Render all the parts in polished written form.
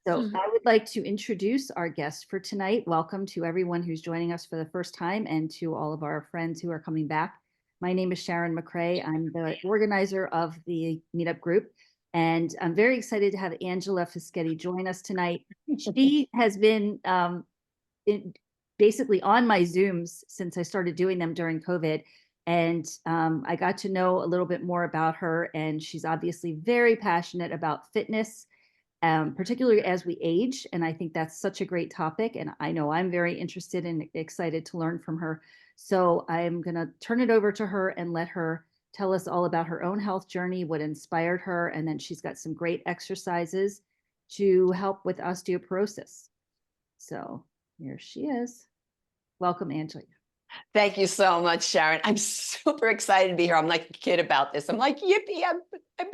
So I would like to introduce our guest for tonight. Welcome to everyone who's joining us for the first time and to all of our friends who are coming back. My name is Sharon McRae. I'm the organizer of the meetup group, and I'm very excited to have Angela Fischetti join us tonight. She has been basically on my Zooms since I started doing them during COVID. And I got to know a little bit more about her, and she's obviously very passionate about fitness, particularly as we age. And I think that's such a great topic. And I know I'm very interested and excited to learn from her. So I'm going to turn it over to her and let her tell us all about her own health journey, what inspired her. And then she's got some great exercises to help with osteoporosis. So here she is. Welcome, Angela. Thank you so much, Sharon. I'm super excited to be here. I'm like a kid about this. I'm like, yippee, I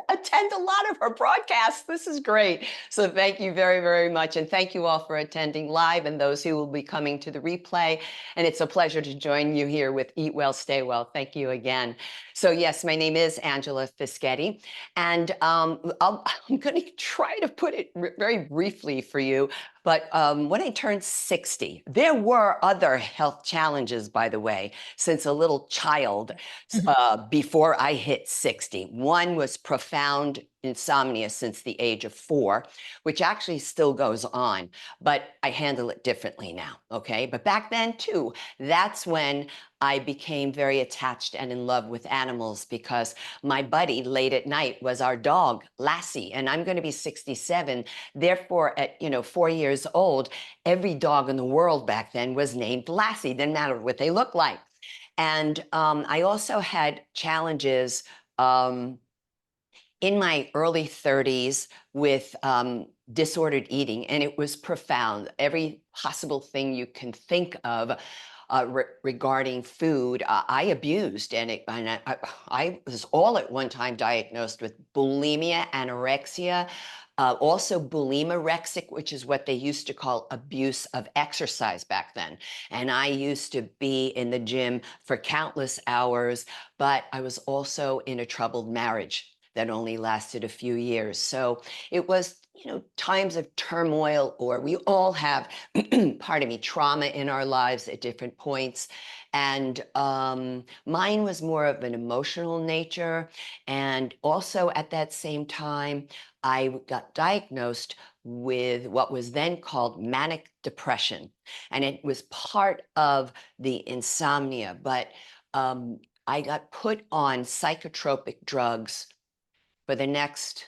attend a lot of her broadcasts. This is great. So thank you very, very much. And thank you all for attending live and those who will be coming to the replay. And it's a pleasure to join you here with Eat Well, Stay Well. Thank you again. So yes, my name is Angela Fischetti. And I'm going to try to put it very briefly for you. But when I turned 60, there were other health challenges, by the way, since a little child before I hit 60. One was profound insomnia since the age of 4, which actually still goes on, but I handle it differently now, okay? But back then, too, that's when I became very attached and in love with animals because my buddy late at night was our dog, Lassie, and I'm going to be 67. Therefore, at 4 years old, every dog in the world back then was named Lassie. Didn't matter what they looked like. And I also had challenges in my early 30s with disordered eating, and it was profound. Every possible thing you can think of regarding food, I abused, and I was all at one time diagnosed with bulimia, anorexia, also bulimarexic, which is what they used to call abuse of exercise back then. And I used to be in the gym for countless hours, but I was also in a troubled marriage that only lasted a few years. So it was, times of turmoil, or we all have, pardon me, trauma in our lives at different points. And mine was more of an emotional nature. And also at that same time, I got diagnosed with what was then called manic depression. And it was part of the insomnia, but I got put on psychotropic drugs for the next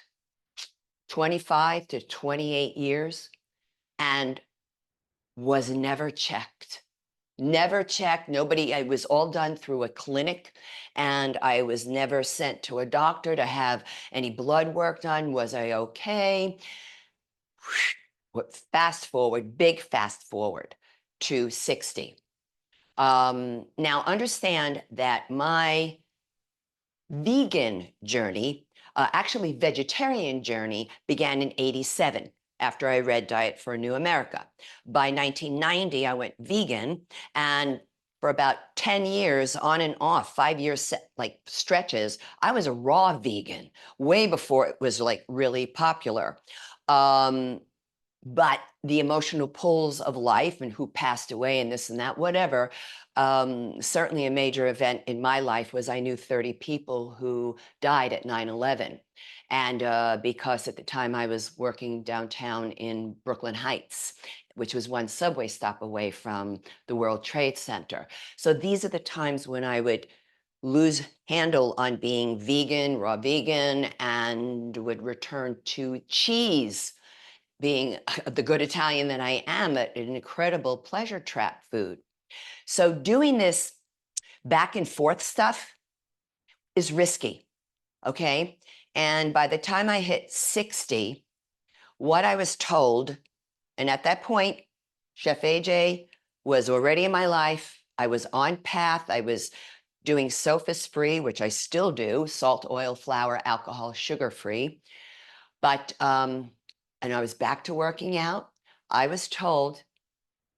25 to 28 years and was never checked. Never checked. Nobody, it was all done through a clinic, and I was never sent to a doctor to have any blood work done. Was I okay? Fast forward, big fast forward to 60. Now understand that my vegan journey, actually vegetarian journey, began in 87 after I read Diet for a New America. By 1990, I went vegan, and for about 10 years on and off, 5 year stretches, I was a raw vegan way before it was like really popular. But the emotional pulls of life and who passed away and this and that, whatever, certainly a major event in my life was I knew 30 people who died at 9/11. And because at the time I was working downtown in Brooklyn Heights, which was one subway stop away from the World Trade Center. So these are the times when I would lose handle on being vegan, raw vegan, and would return to cheese, being the good Italian that I am, an incredible pleasure trap food. So doing this back and forth stuff is risky, okay? And by the time I hit 60, what I was told, and at that point, Chef AJ was already in my life. I was on path. I was doing SOFAS-free, which I still do, salt, oil, flour, alcohol, sugar-free. But, and I was back to working out. I was told,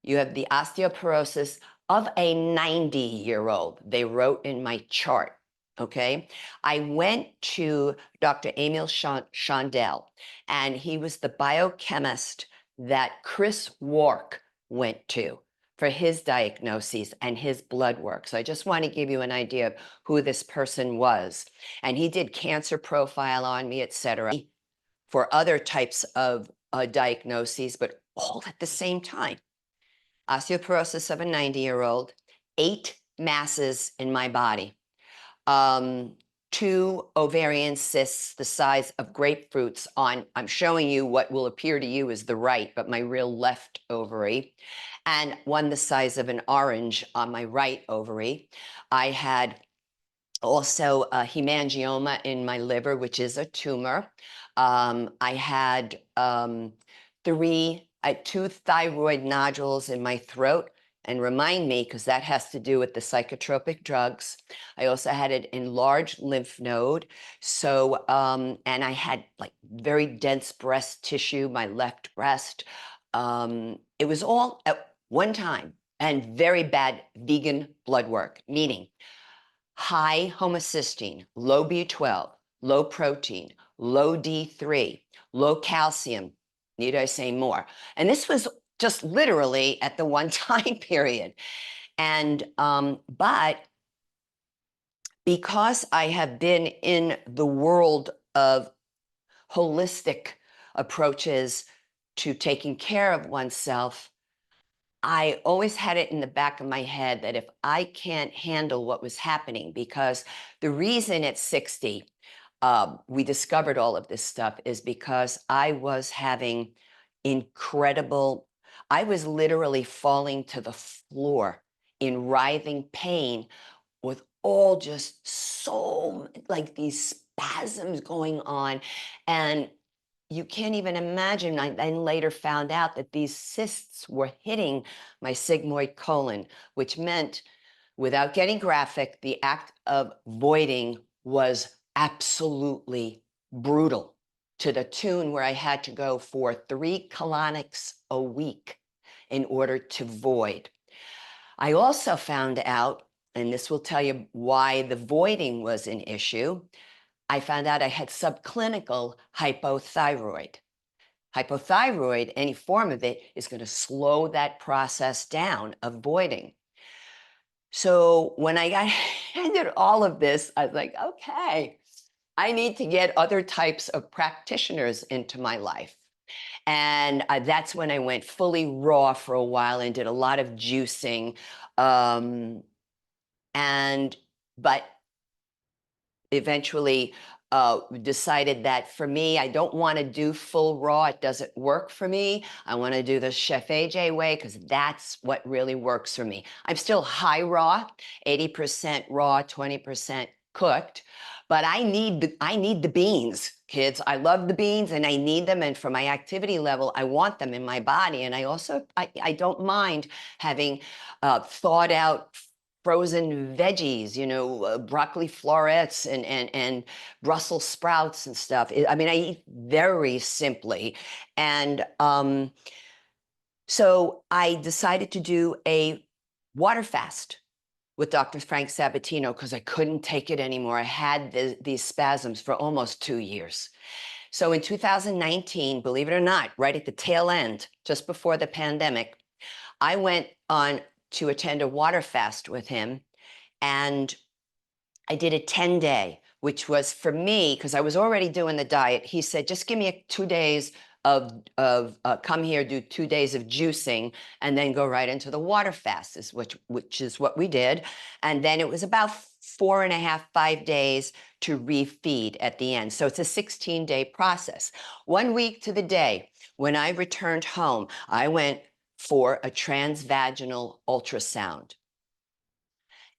you have the osteoporosis of a 90-year-old. They wrote in my chart, okay? I went to Dr. Emil Chandel, and he was the biochemist that Chris Wark went to for his diagnoses and his blood work. So I just want to give you an idea of who this person was. And he did cancer profile on me, etc., for other types of diagnoses, but all at the same time. Osteoporosis of a 90-year-old, 8 masses in my body, 2 ovarian cysts the size of grapefruits on, I'm showing you what will appear to you as the right, but my real left ovary, and 1 the size of an orange on my right ovary. I had also a hemangioma in my liver, which is a tumor. I had 2 thyroid nodules in my throat. And remind me, because that has to do with the psychotropic drugs. I also had an enlarged lymph node. So, and I had like very dense breast tissue, my left breast. It was all at one time, and very bad vegan blood work, meaning high homocysteine, low B12, low protein, low D3, low calcium. Need I say more? And this was just literally at the one time period. And, but because I have been in the world of holistic approaches to taking care of oneself, I always had it in the back of my head that if I can't handle what was happening, because the reason at 60 we discovered all of this stuff is because I was having I was literally falling to the floor in writhing pain with all just so like these spasms going on. And you can't even imagine. I then later found out that these cysts were hitting my sigmoid colon, which meant, without getting graphic, the act of voiding was absolutely brutal, to the tune where I had to go for 3 colonics a week in order to void. I also found out, and this will tell you why the voiding was an issue, I found out I had subclinical hypothyroid. Hypothyroid, any form of it, is going to slow that process down of voiding. So when I got handed all of this, I was like, okay, I need to get other types of practitioners into my life. And that's when I went fully raw for a while and did a lot of juicing. But eventually decided that for me, I don't want to do full raw. It doesn't work for me. I want to do the Chef AJ way because that's what really works for me. I'm still high raw, 80% raw, 20% cooked, but I need the beans, kids. I love the beans and I need them. And for my activity level, I want them in my body. And I also, I don't mind having thawed out frozen veggies, you know, broccoli florets and Brussels sprouts and stuff. I mean, I eat very simply. And so I decided to do a water fast with Dr. Frank Sabatino because I couldn't take it anymore. I had these spasms for almost 2 years. So in 2019, believe it or not, right at the tail end, just before the pandemic, I went on to attend a water fast with him. And I did a 10-day, which was for me, because I was already doing the diet. He said, just give me 2 days of come here, do 2 days of juicing, and then go right into the water fast, which is what we did. And then it was about 4.5, 5 days to refeed at the end. So it's a 16-day process. 1 week to the day, when I returned home, I went for a transvaginal ultrasound.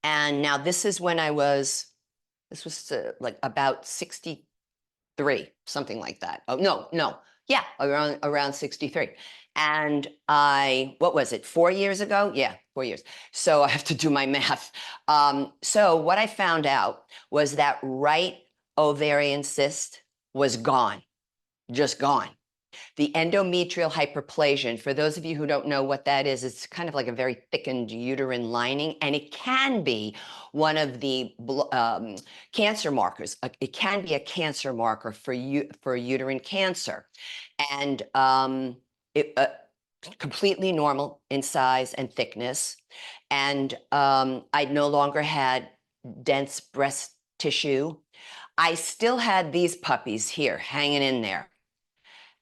And now this is when this was like about 63, something like that. Oh, no. Yeah, around 63. And what was it, 4 years ago? Yeah, 4 years. So I have to do my math. So what I found out was that right ovarian cyst was gone, just gone. The endometrial hyperplasia, and for those of you who don't know what that is, it's kind of like a very thickened uterine lining, and it can be one of the cancer markers. It can be a cancer marker for uterine cancer. And completely normal in size and thickness. And I no longer had dense breast tissue. I still had these puppies here hanging in there.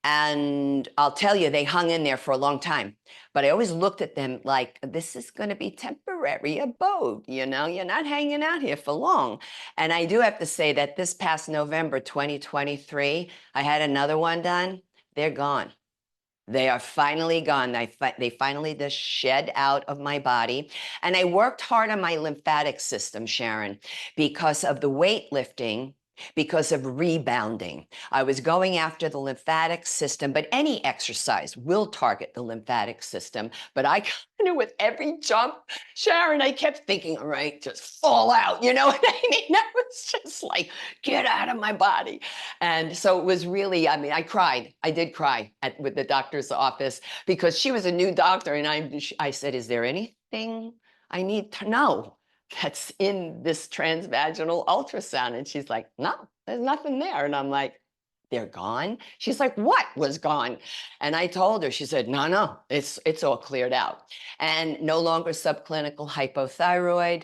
And I'll tell you, they hung in there for a long time. But I always looked at them like, this is going to be temporary abode. You know, you're not hanging out here for long. And I do have to say that this past November 2023, I had another one done. They're gone. They are finally gone. They finally just shed out of my body. And I worked hard on my lymphatic system, Sharon, because of the weightlifting, because of rebounding. I was going after the lymphatic system, but any exercise will target the lymphatic system. But I kind of, with every jump, Sharon, I kept thinking, all right, just fall out. You know what I mean? I was just like, get out of my body. And so it was really, I mean, I cried. I did cry with the doctor's office because she was a new doctor. And I said, is there anything I need to know that's in this transvaginal ultrasound? And she's like, no, there's nothing there. And I'm like, they're gone? She's like, what was gone? And I told her, she said, no, it's all cleared out. And no longer subclinical hypothyroid.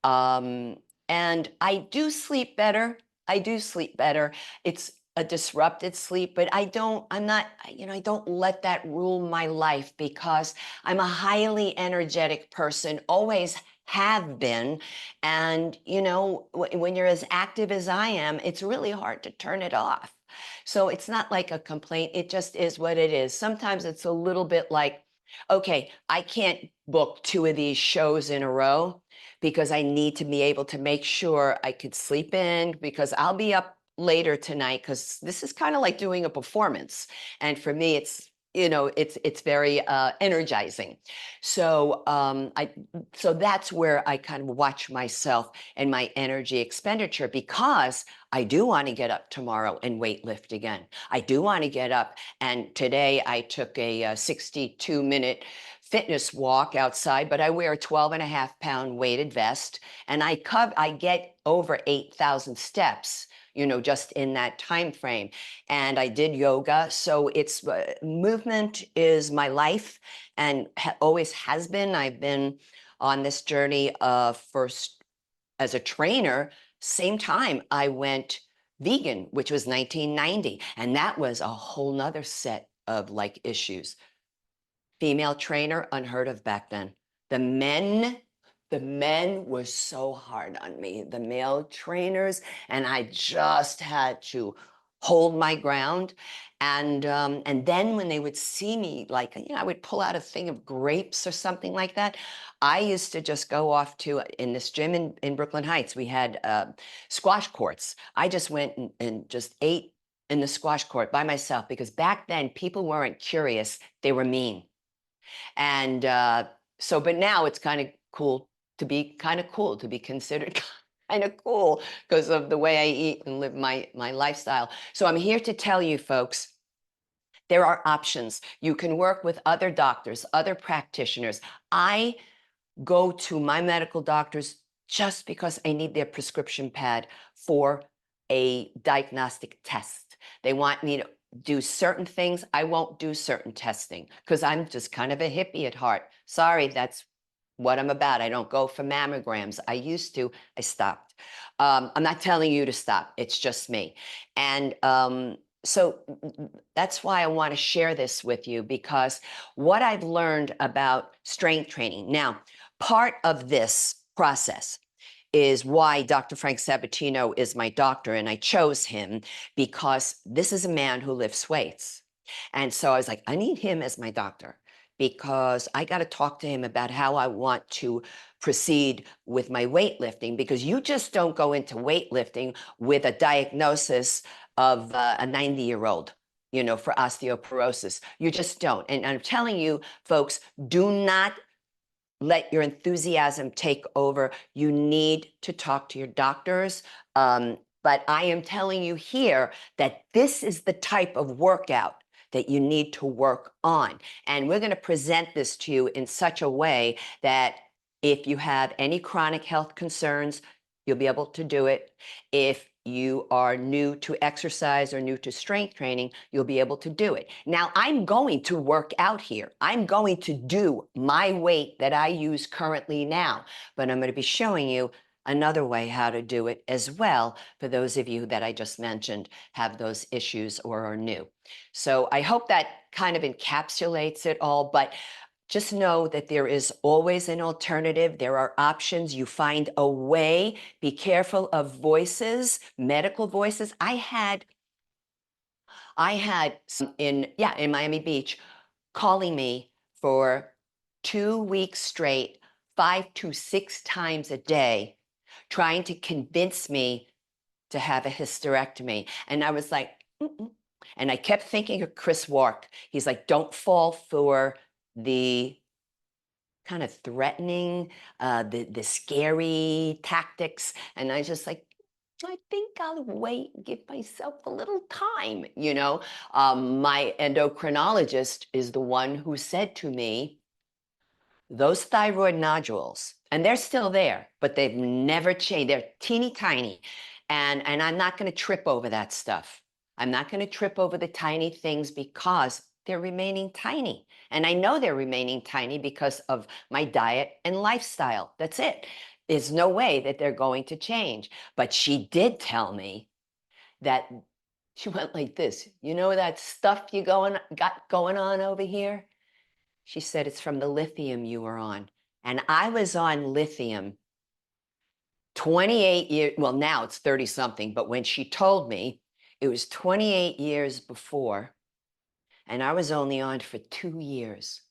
And I do sleep better. I do sleep better. It's a disrupted sleep, but I don't let that rule my life because I'm a highly energetic person, always have been. And, when you're as active as I am, it's really hard to turn it off. So it's not like a complaint. It just is what it is. Sometimes it's a little bit like, okay, I can't book 2 of these shows in a row because I need to be able to make sure I could sleep in because I'll be up later tonight because this is kind of like doing a performance. And for me, it's very energizing. So so that's where I kind of watch myself and my energy expenditure because I do want to get up tomorrow and weight lift again. I do want to get up. And today I took a 62-minute fitness walk outside, but I wear a 12.5-pound weighted vest and I get over 8,000 steps, just in that time frame. And I did yoga. So it's movement is my life and always has been. I've been on this journey first as a trainer. Same time I went vegan, which was 1990. And that was a whole nother set of like issues. Female trainer, unheard of back then. The men were so hard on me, the male trainers, and I just had to hold my ground. And then when they would see me, like, I would pull out a thing of grapes or something like that. I used to just go off to, in this gym in Brooklyn Heights, we had squash courts. I just went and just ate in the squash court by myself because back then people weren't curious, they were mean. And but now it's kind of cool to be considered kind of cool because of the way I eat and live my lifestyle. So I'm here to tell you folks, there are options. You can work with other doctors, other practitioners. I go to my medical doctors just because I need their prescription pad for a diagnostic test. They want me to do certain things. I won't do certain testing because I'm just kind of a hippie at heart. Sorry, that's what I'm about. I don't go for mammograms. I used to, I stopped. I'm not telling you to stop. It's just me. And so that's why I want to share this with you because what I've learned about strength training. Now, part of this process is why Dr. Frank Sabatino is my doctor. And I chose him because this is a man who lifts weights. And so I was like, I need him as my doctor because I got to talk to him about how I want to proceed with my weightlifting because you just don't go into weightlifting with a diagnosis of a 90-year-old, for osteoporosis. You just don't. And I'm telling you, folks, do not let your enthusiasm take over. You need to talk to your doctors. But I am telling you here that this is the type of workout that you need to work on. And we're going to present this to you in such a way that if you have any chronic health concerns, you'll be able to do it. If you are new to exercise or new to strength training, you'll be able to do it. Now, I'm going to work out here. I'm going to do my weight that I use currently now, but I'm going to be showing you another way how to do it as well for those of you that I just mentioned have those issues or are new. So I hope that kind of encapsulates it all, but just know that there is always an alternative. There are options. You find a way. Be careful of voices, medical voices. I had some in Miami Beach calling me for 2 weeks straight, 5 to 6 times a day, trying to convince me to have a hysterectomy. And I was like, mm-mm. And I kept thinking of Chris Wark. He's like, don't fall for the kind of threatening, the scary tactics. And I just like, I think I'll wait and give myself a little time, you know. My endocrinologist is the one who said to me, those thyroid nodules, and they're still there, but they've never changed. They're teeny tiny. And I'm not going to trip over that stuff. I'm not going to trip over the tiny things because they're remaining tiny. And I know they're remaining tiny because of my diet and lifestyle. That's it. There's no way that they're going to change. But she did tell me that she went like this. You know that stuff got going on over here? She said, it's from the lithium you were on. And I was on lithium 28 years. Well, now it's 30 something, but when she told me, it was 28 years before, and I was only on for 2 years.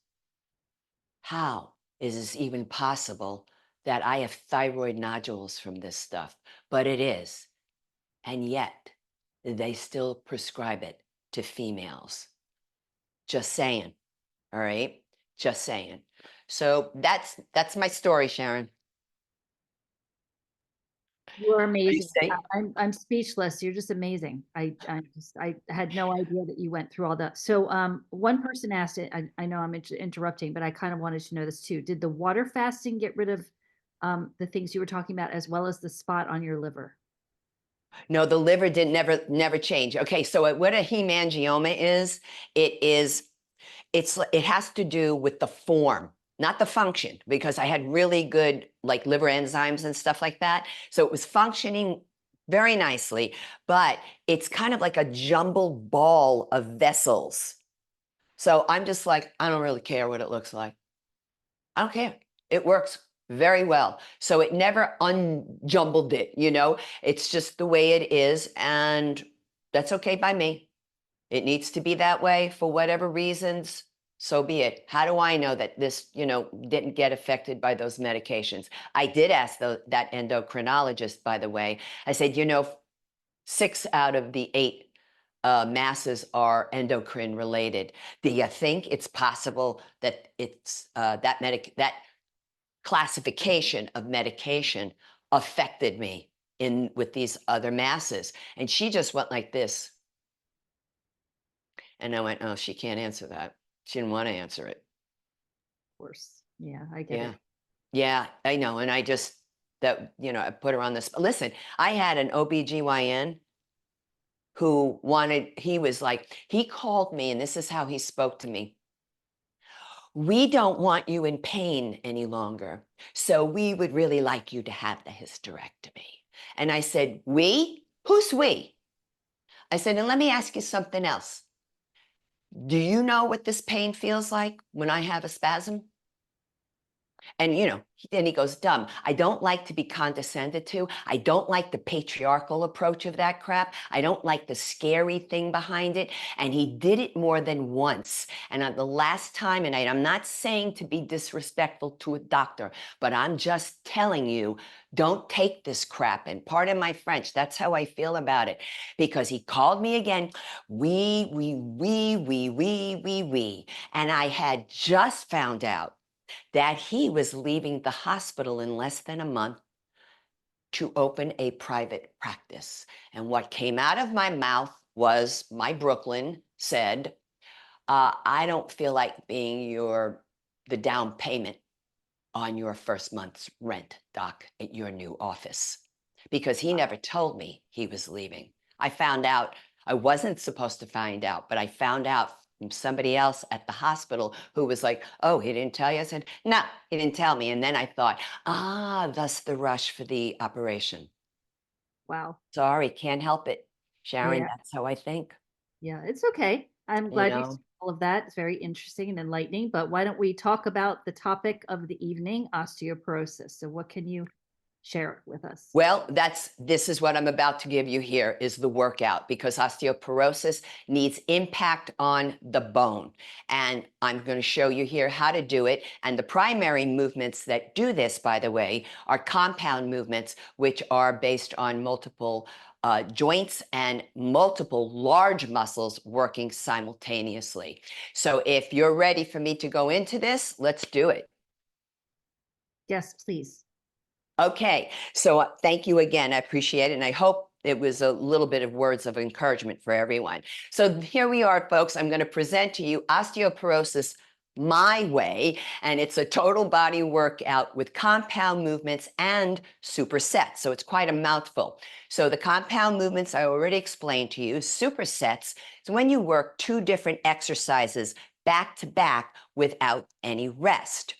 How is this even possible that I have thyroid nodules from this stuff? But it is. And yet, they still prescribe it to females. Just saying. All right. Just saying. So that's my story, Sharon. You're Are you amazing. safe? I'm speechless. You're just amazing. I had no idea that you went through all that. So one person asked it. I know I'm interrupting, but I kind of wanted to know this too. Did the water fasting get rid of the things you were talking about as well as the spot on your liver? No, the liver did never change. Okay, so what a hemangioma is, it is it has to do with the form, not the function, because I had really good like liver enzymes and stuff like that. So it was functioning very nicely, but it's kind of like a jumbled ball of vessels. So I'm just like, I don't really care what it looks like. I don't care. It works very well. So it never unjumbled it, you know? It's just the way it is. And that's okay by me. It needs to be that way for whatever reasons. So be it. How do I know that this, didn't get affected by those medications? I did ask that endocrinologist, by the way. I said, 6 out of the 8 masses are endocrine related. Do you think it's possible that it's that classification of medication affected me in with these other masses? And she just went like this. And I went, oh, she can't answer that. She didn't want to answer it. Of course. Yeah, I get Yeah. it. Yeah, I know. And I put her on this. Listen, I had an OBGYN he was like, he called me, and this is how he spoke to me. We don't want you in pain any longer. So we would really like you to have the hysterectomy. And I said, we? Who's we? I said, and let me ask you something else. Do you know what this pain feels like when I have a spasm? And, then he goes, dumb. I don't like to be condescended to. I don't like the patriarchal approach of that crap. I don't like the scary thing behind it. And he did it more than once. And the last time, and I'm not saying to be disrespectful to a doctor, but I'm just telling you, don't take this crap. And pardon my French, that's how I feel about it. Because he called me again, we. And I had just found out that he was leaving the hospital in less than a month to open a private practice. And what came out of my mouth was my Brooklyn said, I don't feel like being the down payment on your first month's rent, Doc, at your new office. because he never told me he was leaving. I found out, I wasn't supposed to find out, but I found out from somebody else at the hospital who was like, oh, he didn't tell you? I said, no, he didn't tell me. And then I thought, thus the rush for the operation. Wow. Sorry, can't help it. Sharon, Yeah. that's how I think, Yeah, it's okay. I'm you glad you know? shared all of that. It's very interesting and enlightening. But why don't we talk about the topic of the evening, osteoporosis? So what can you share with us? Well, this is what I'm about to give you here is the workout, because osteoporosis needs impact on the bone. And I'm going to show you here how to do it. And the primary movements that do this, by the way, are compound movements, which are based on multiple joints and multiple large muscles working simultaneously. So if you're ready for me to go into this, let's do it. Yes, please. Okay, so thank you again. I appreciate it. And I hope it was a little bit of words of encouragement for everyone. So here we are, folks. I'm going to present to you Osteoporosis My Way, and it's a total body workout with compound movements and supersets. So it's quite a mouthful. So the compound movements I already explained to you. Supersets is when you work 2 different exercises back to back without any rest.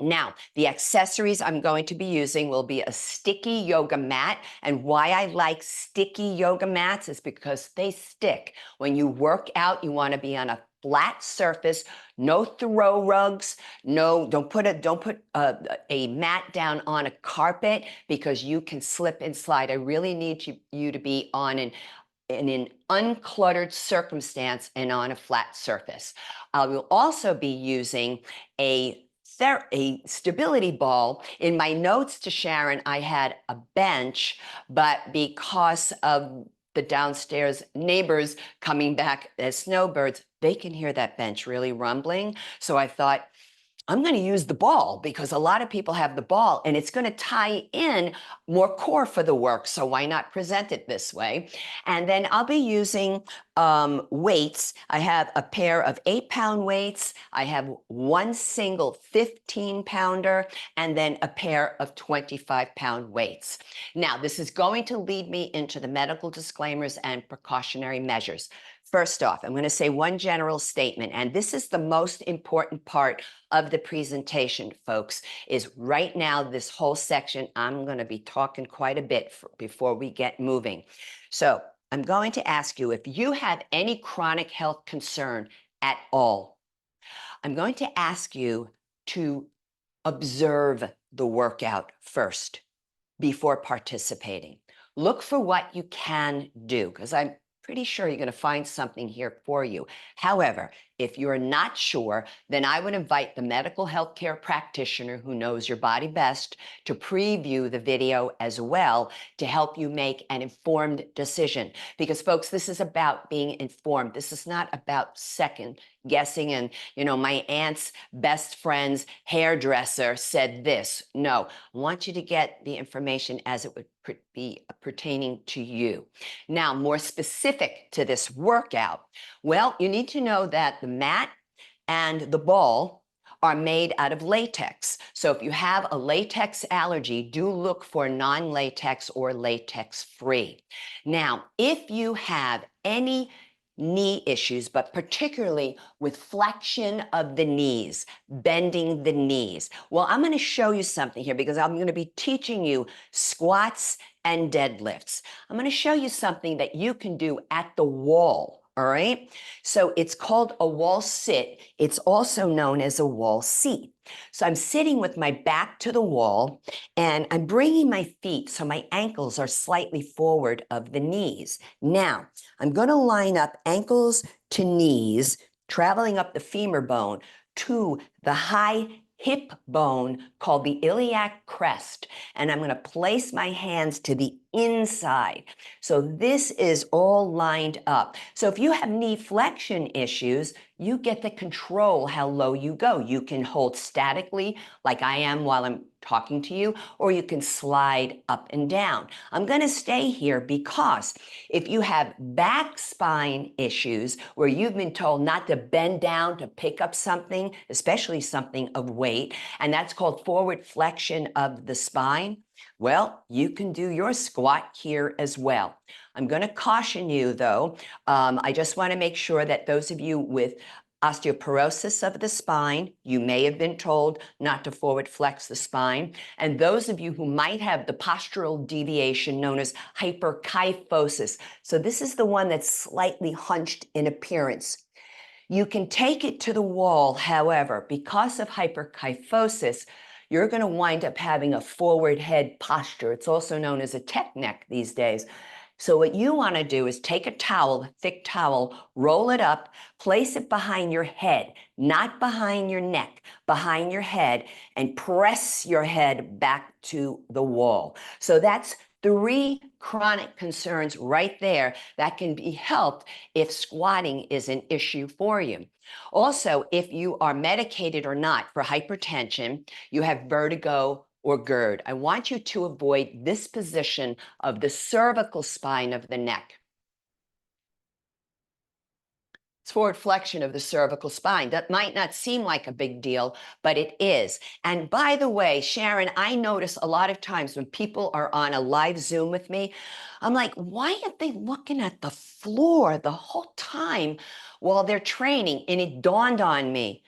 Now, the accessories I'm going to be using will be a sticky yoga mat. And why I like sticky yoga mats is because they stick. When you work out, you want to be on a flat surface, no throw rugs, don't put a mat down on a carpet because you can slip and slide. I really need you to be on in an uncluttered circumstance and on a flat surface. I will also be using a stability ball. In my notes to Sharon, I had a bench, but because of the downstairs neighbors coming back as snowbirds, they can hear that bench really rumbling. So I thought, I'm going to use the ball because a lot of people have the ball and it's going to tie in more core for the work. So why not present it this way? And then I'll be using weights. I have a pair of 8-pound weights. I have one single 15-pounder and then a pair of 25-pound weights. Now, this is going to lead me into the medical disclaimers and precautionary measures. First off, I'm going to say one general statement, and this is the most important part of the presentation, folks, is right now, this whole section, I'm going to be talking quite a bit before we get moving. So I'm going to ask you if you have any chronic health concern at all. I'm going to ask you to observe the workout first before participating. Look for what you can do, because I'm pretty sure you're going to find something here for you. However, if you're not sure, then I would invite the medical healthcare practitioner who knows your body best to preview the video as well to help you make an informed decision. Because folks, this is about being informed. This is not about second guessing and, my aunt's best friend's hairdresser said this. No, I want you to get the information as it would be pertaining to you. Now, more specific to this workout, well, you need to know that the mat and the ball are made out of latex. So if you have a latex allergy, do look for non-latex or latex-free. Now, if you have any knee issues, but particularly with flexion of the knees, bending the knees. Well, I'm going to show you something here because I'm going to be teaching you squats and deadlifts. I'm going to show you something that you can do at the wall. All right. So it's called a wall sit. It's also known as a wall seat. So I'm sitting with my back to the wall and I'm bringing my feet so my ankles are slightly forward of the knees. Now, I'm going to line up ankles to knees, traveling up the femur bone to the high hip bone called the iliac crest. And I'm going to place my hands to the inside. So this is all lined up. So if you have knee flexion issues, you get to control how low you go. You can hold statically like I am while I'm talking to you, or you can slide up and down. I'm going to stay here because if you have back spine issues where you've been told not to bend down to pick up something, especially something of weight, and that's called forward flexion of the spine, Well, you can do your squat here as well. I'm going to caution you though. I just want to make sure that those of you with osteoporosis of the spine, you may have been told not to forward flex the spine. And those of you who might have the postural deviation known as hyperkyphosis. So this is the one that's slightly hunched in appearance. You can take it to the wall, however, because of hyperkyphosis, you're going to wind up having a forward head posture. It's also known as a tech neck these days. So what you want to do is take a towel, a thick towel, roll it up, place it behind your head, not behind your neck, behind your head, and press your head back to the wall. So that's 3 chronic concerns right there that can be helped if squatting is an issue for you. Also, if you are medicated or not for hypertension, you have vertigo or GERD, I want you to avoid this position of the cervical spine of the neck. It's forward flexion of the cervical spine. That might not seem like a big deal, but it is. And by the way, Sharon, I notice a lot of times when people are on a live Zoom with me, I'm like, why aren't they looking at the floor the whole time while they're training? And it dawned on me,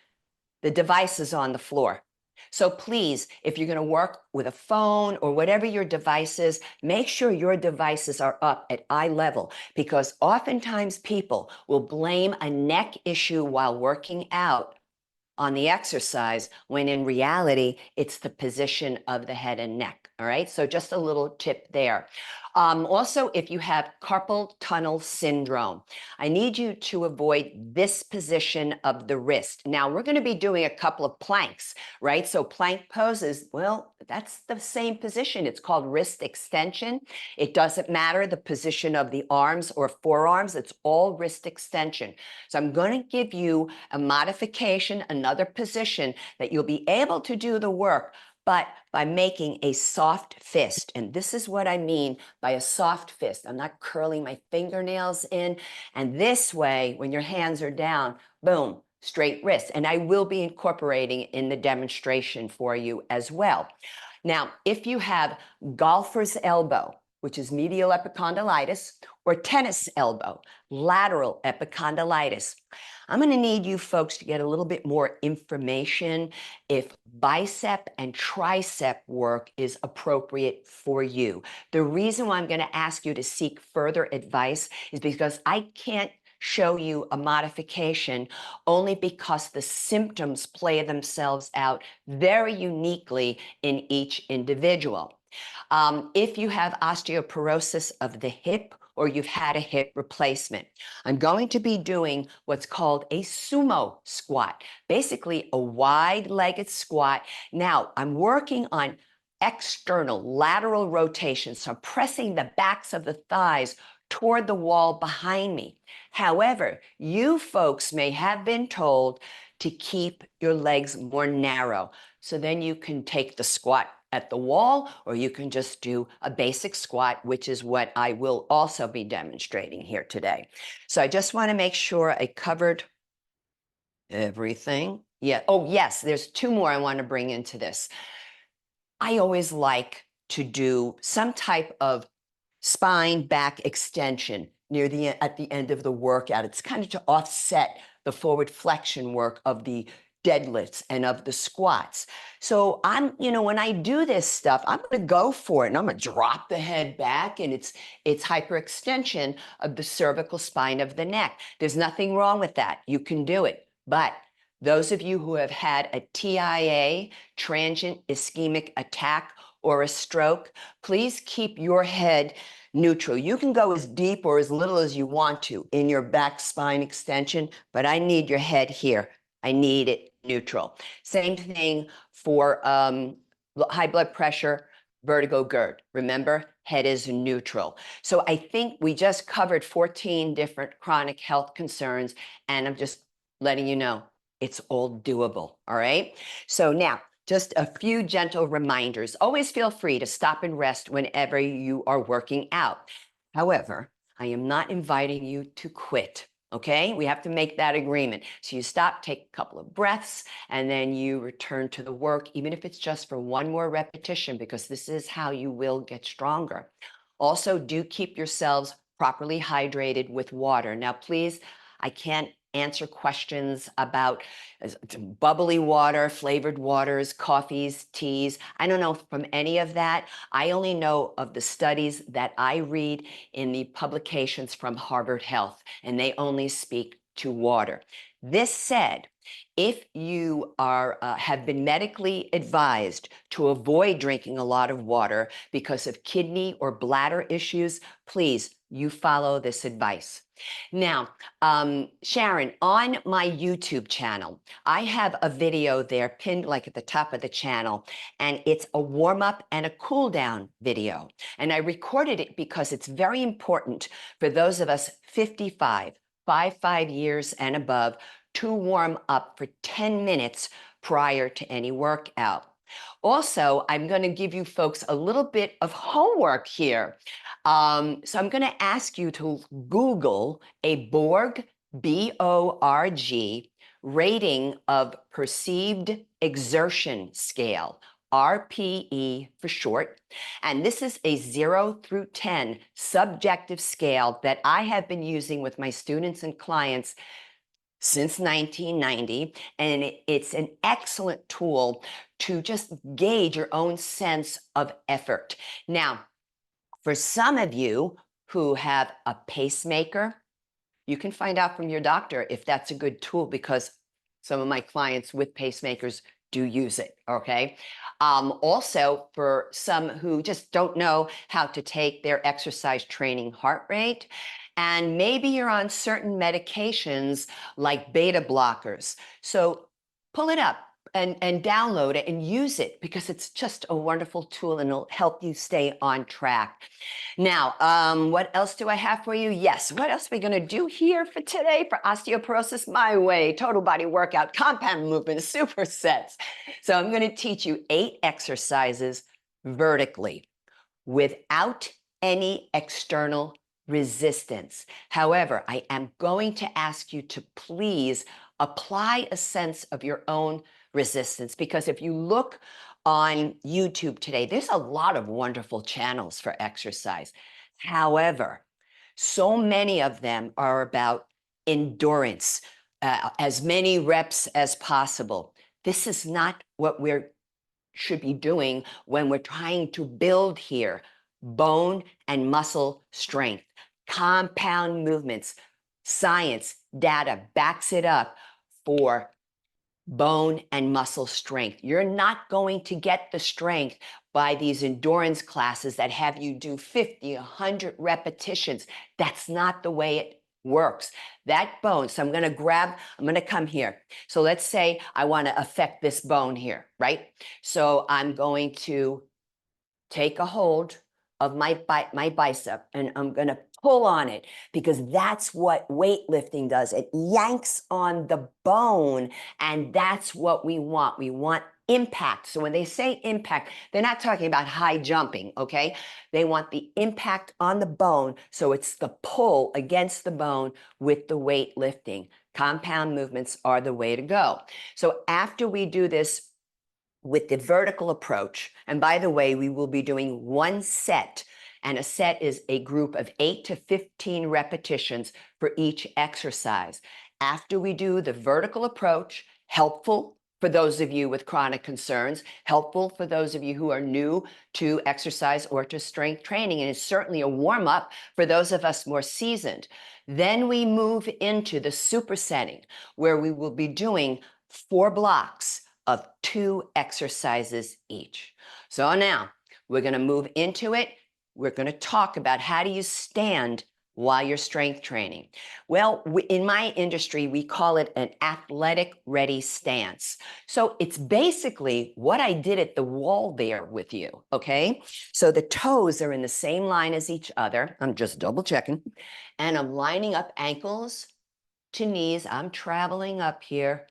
the device is on the floor. So please, if you're going to work with a phone or whatever your device is, make sure your devices are up at eye level, because oftentimes people will blame a neck issue while working out on the exercise, when in reality, it's the position of the head and neck. All right. So just a little tip there. Also, if you have carpal tunnel syndrome, I need you to avoid this position of the wrist. Now, we're going to be doing a couple of planks, right? So plank poses, well, that's the same position. It's called wrist extension. It doesn't matter the position of the arms or forearms. It's all wrist extension. So I'm going to give you a modification, another position that you'll be able to do the work, but by making a soft fist. And this is what I mean by a soft fist. I'm not curling my fingernails in. And this way, when your hands are down, boom, straight wrist. And I will be incorporating in the demonstration for you as well. Now, if you have golfer's elbow, which is medial epicondylitis, or tennis elbow, lateral epicondylitis, I'm going to need you folks to get a little bit more information if bicep and tricep work is appropriate for you. The reason why I'm going to ask you to seek further advice is because I can't show you a modification only because the symptoms play themselves out very uniquely in each individual. If you have osteoporosis of the hip or you've had a hip replacement, I'm going to be doing what's called a sumo squat, basically a wide-legged squat. Now, I'm working on external lateral rotation, so I'm pressing the backs of the thighs toward the wall behind me. However, you folks may have been told to keep your legs more narrow. So then you can take the squat at the wall, or you can just do a basic squat, which is what I will also be demonstrating here today. So I just want to make sure I covered everything. Yeah. Oh, yes, there's 2 more I want to bring into this. I always like to do some type of spine back extension at the end of the workout. It's kind of to offset the forward flexion work of the deadlifts and of the squats. So when I do this stuff, I'm going to go for it and I'm going to drop the head back, and it's hyperextension of the cervical spine of the neck. There's nothing wrong with that. You can do it. But those of you who have had a TIA, transient ischemic attack, or a stroke, please keep your head neutral. You can go as deep or as little as you want to in your back spine extension, but I need your head here. I need it neutral. Same thing for high blood pressure, vertigo, GERD. Remember, head is neutral. So I think we just covered 14 different chronic health concerns, and I'm just letting you know it's all doable. All right. So now, just a few gentle reminders. Always feel free to stop and rest whenever you are working out. However, I am not inviting you to quit. Okay, we have to make that agreement. So you stop, take a couple of breaths, and then you return to the work, even if it's just for one more repetition, because this is how you will get stronger. Also, do keep yourselves properly hydrated with water. Now, please, I can't answer questions about bubbly water, flavored waters, coffees, teas. I don't know from any of that. I only know of the studies that I read in the publications from Harvard Health, and they only speak to water. This said, if you are have been medically advised to avoid drinking a lot of water because of kidney or bladder issues, please, you follow this advice. Now, Sharon, on my YouTube channel, I have a video there pinned like at the top of the channel, and it's a warm-up and a cool-down video. And I recorded it because it's very important for those of us 55 years and above to warm up for 10 minutes prior to any workout. Also, I'm going to give you folks a little bit of homework here. So I'm going to ask you to Google a Borg, B-O-R-G, rating of perceived exertion scale, RPE for short. And this is a 0 through 10 subjective scale that I have been using with my students and clients since 1990, and it's an excellent tool to just gauge your own sense of effort. Now, for some of you who have a pacemaker, you can find out from your doctor if that's a good tool, because some of my clients with pacemakers do use it, okay? Also, for some who just don't know how to take their exercise training heart rate, and maybe you're on certain medications like beta blockers. So pull it up and download it and use it, because it's just a wonderful tool and it'll help you stay on track. Now, what else do I have for you? Yes, what else are we going to do here for today for Osteoporosis-My Way, total body workout, compound movement, supersets. So I'm going to teach you 8 exercises vertically without any external resistance. However, I am going to ask you to please apply a sense of your own resistance, because if you look on YouTube today, there's a lot of wonderful channels for exercise. However, so many of them are about endurance, as many reps as possible. This is not what we should be doing when we're trying to build here bone and muscle strength, compound movements. Science data backs it up for bone and muscle strength. You're not going to get the strength by these endurance classes that have you do 50, 100 repetitions. That's not the way it works. That bone, so I'm going to come here. So let's say I want to affect this bone here, right? So I'm going to take a hold of my bicep, and I'm going to pull on it, because that's what weightlifting does. It yanks on the bone, and that's what we want. We want impact. So when they say impact, they're not talking about high jumping, okay? They want the impact on the bone, so it's the pull against the bone with the weightlifting. Compound movements are the way to go. So after we do this with the vertical approach, and by the way, we will be doing one set, and a set is a group of 8 to 15 repetitions for each exercise. After we do the vertical approach, helpful for those of you with chronic concerns, helpful for those of you who are new to exercise or to strength training, and it's certainly a warm-up for those of us more seasoned. Then we move into the supersetting, where we will be doing 4 blocks of 2 exercises each. So now we're going to move into it. We're going to talk about how do you stand while you're strength training. Well, in my industry, we call it an athletic ready stance. So it's basically what I did at the wall there with you, okay? So the toes are in the same line as each other. I'm just double checking. And I'm lining up ankles to knees. I'm traveling up here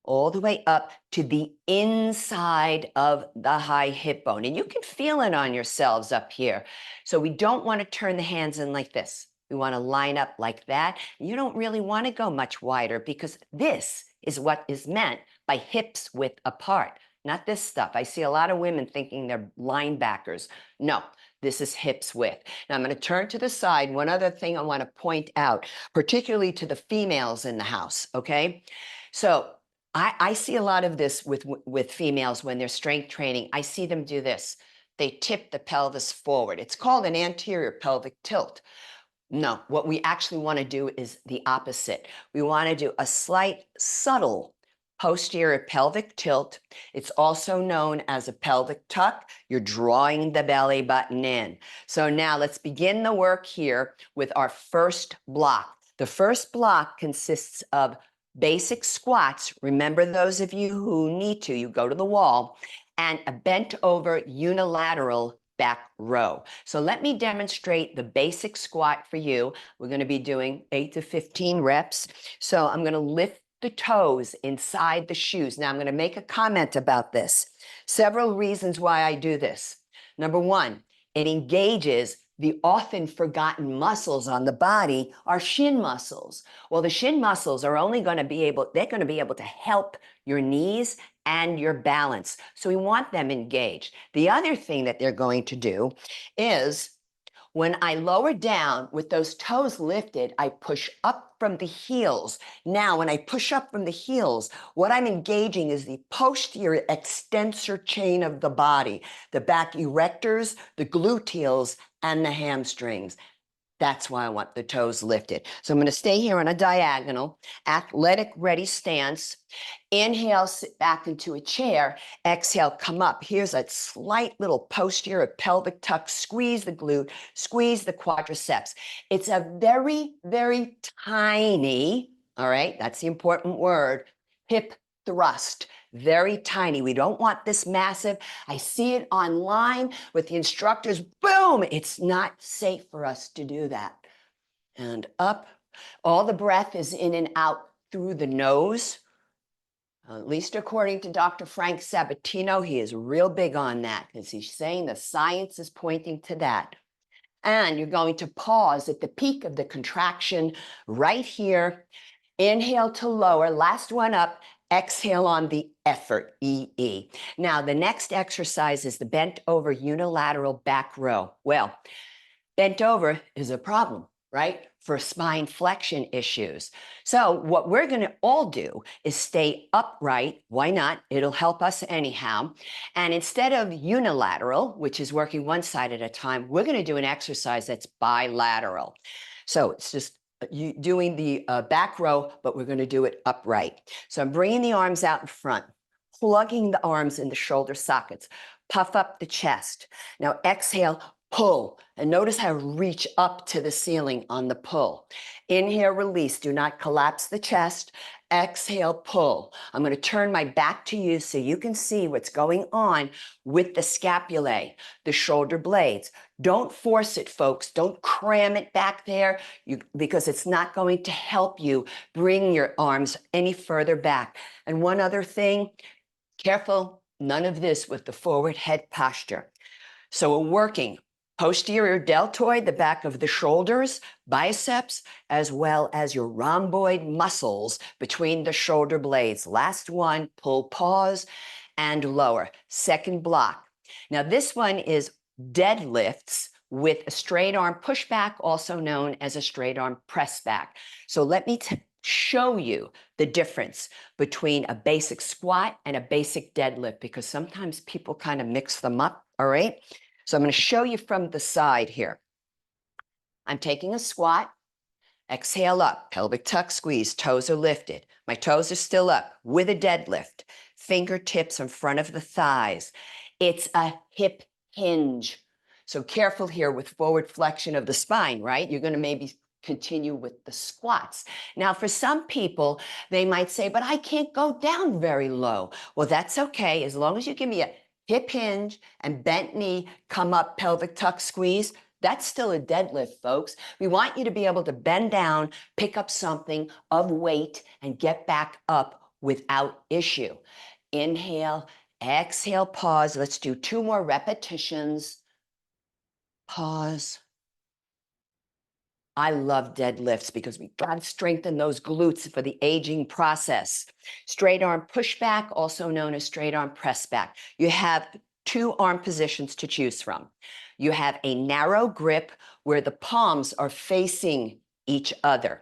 all the way up to the inside of the high hip bone. And you can feel it on yourselves up here. So we don't want to turn the hands in like this. We want to line up like that. You don't really want to go much wider because this is what is meant by hips width apart, not this stuff. I see a lot of women thinking they're linebackers. No, this is hips width. Now I'm going to turn to the side. One other thing I want to point out, particularly to the females in the house, okay? So I see a lot of this with females when they're strength training. I see them do this. They tip the pelvis forward. It's called an anterior pelvic tilt. No, what we actually want to do is the opposite. We want to do a slight, subtle posterior pelvic tilt. It's also known as a pelvic tuck. You're drawing the belly button in. So now let's begin the work here with our first block. The first block consists of basic squats. Remember, those of you who need to, you go to the wall, and a bent over unilateral back row. So let me demonstrate the basic squat for you. We're going to be doing 8 to 15 reps. So I'm going to lift the toes inside the shoes. Now I'm going to make a comment about this. Several reasons why I do this. Number one, it engages the often forgotten muscles on the body, our shin muscles. Well, the shin muscles are only going to be able, they're going to be able to help your knees and your balance. So we want them engaged. The other thing that they're going to do is when I lower down with those toes lifted, I push up from the heels. Now, when I push up from the heels, what I'm engaging is the posterior extensor chain of the body, the back erectors, the gluteals, and the hamstrings. That's why I want the toes lifted. So I'm going to stay here on a diagonal, athletic ready stance. Inhale, sit back into a chair. Exhale, come up. Here's a slight little posterior pelvic tuck. Squeeze the glute, squeeze the quadriceps. It's a very, very tiny, all right, that's the important word, hip thrust. Very tiny. We don't want this massive. I see it online with the instructors. Boom! It's not safe for us to do that. And up. All the breath is in and out through the nose. At least according to Dr. Frank Sabatino, he is real big on that because he's saying the science is pointing to that. And you're going to pause at the peak of the contraction right here. Inhale to lower. Last one up. Exhale on the effort, EE. Now, the next exercise is the bent over unilateral back row. Well, bent over is a problem, right? For spine flexion issues. So what we're going to all do is stay upright. Why not? It'll help us anyhow. And instead of unilateral, which is working one side at a time, we're going to do an exercise that's bilateral. So it's just you doing the back row, but we're going to do it upright. So I'm bringing the arms out in front, plugging the arms in the shoulder sockets, puff up the chest. Now exhale, pull, and notice how I reach up to the ceiling on the pull. Inhale, release, do not collapse the chest. Exhale, pull. I'm going to turn my back to you so you can see what's going on with the scapulae, the shoulder blades. Don't force it, folks. Don't cram it back there because it's not going to help you bring your arms any further back. And one other thing, careful, none of this with the forward head posture. So we're working posterior deltoid, the back of the shoulders, biceps, as well as your rhomboid muscles between the shoulder blades. Last one, pull, pause, and lower. Second block. Now this one is deadlifts with a straight arm pushback, also known as a straight arm press back. So let me show you the difference between a basic squat and a basic deadlift, because sometimes people kind of mix them up, all right? So I'm going to show you from the side here. I'm taking a squat, exhale up, pelvic tuck squeeze, toes are lifted. My toes are still up with a deadlift, fingertips in front of the thighs. It's a hip hinge. So careful here with forward flexion of the spine, right? You're going to maybe continue with the squats. Now, for some people, they might say, but I can't go down very low. Well, that's okay. As long as you give me a hip hinge and bent knee, come up, pelvic tuck squeeze, that's still a deadlift, folks. We want you to be able to bend down, pick up something of weight, and get back up without issue. Inhale, exhale, pause. Let's do 2 more repetitions. Pause. I love deadlifts because we got to strengthen those glutes for the aging process. Straight arm pushback, also known as straight arm press back. You have two arm positions to choose from. You have a narrow grip where the palms are facing each other.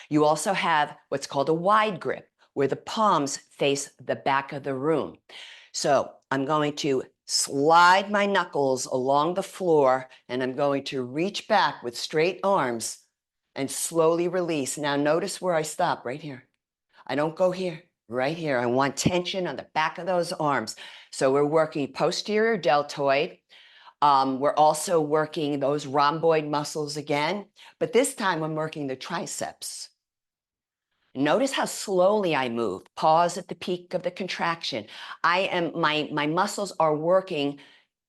You also have what's called a wide grip where the palms face the back of the room. So I'm going to slide my knuckles along the floor and I'm going to reach back with straight arms and slowly release. Now notice where I stop, right here. I don't go here, right here. I want tension on the back of those arms. So we're working posterior deltoid. We're also working those rhomboid muscles again, but this time I'm working the triceps. Notice how slowly I move. Pause at the peak of the contraction. My muscles are working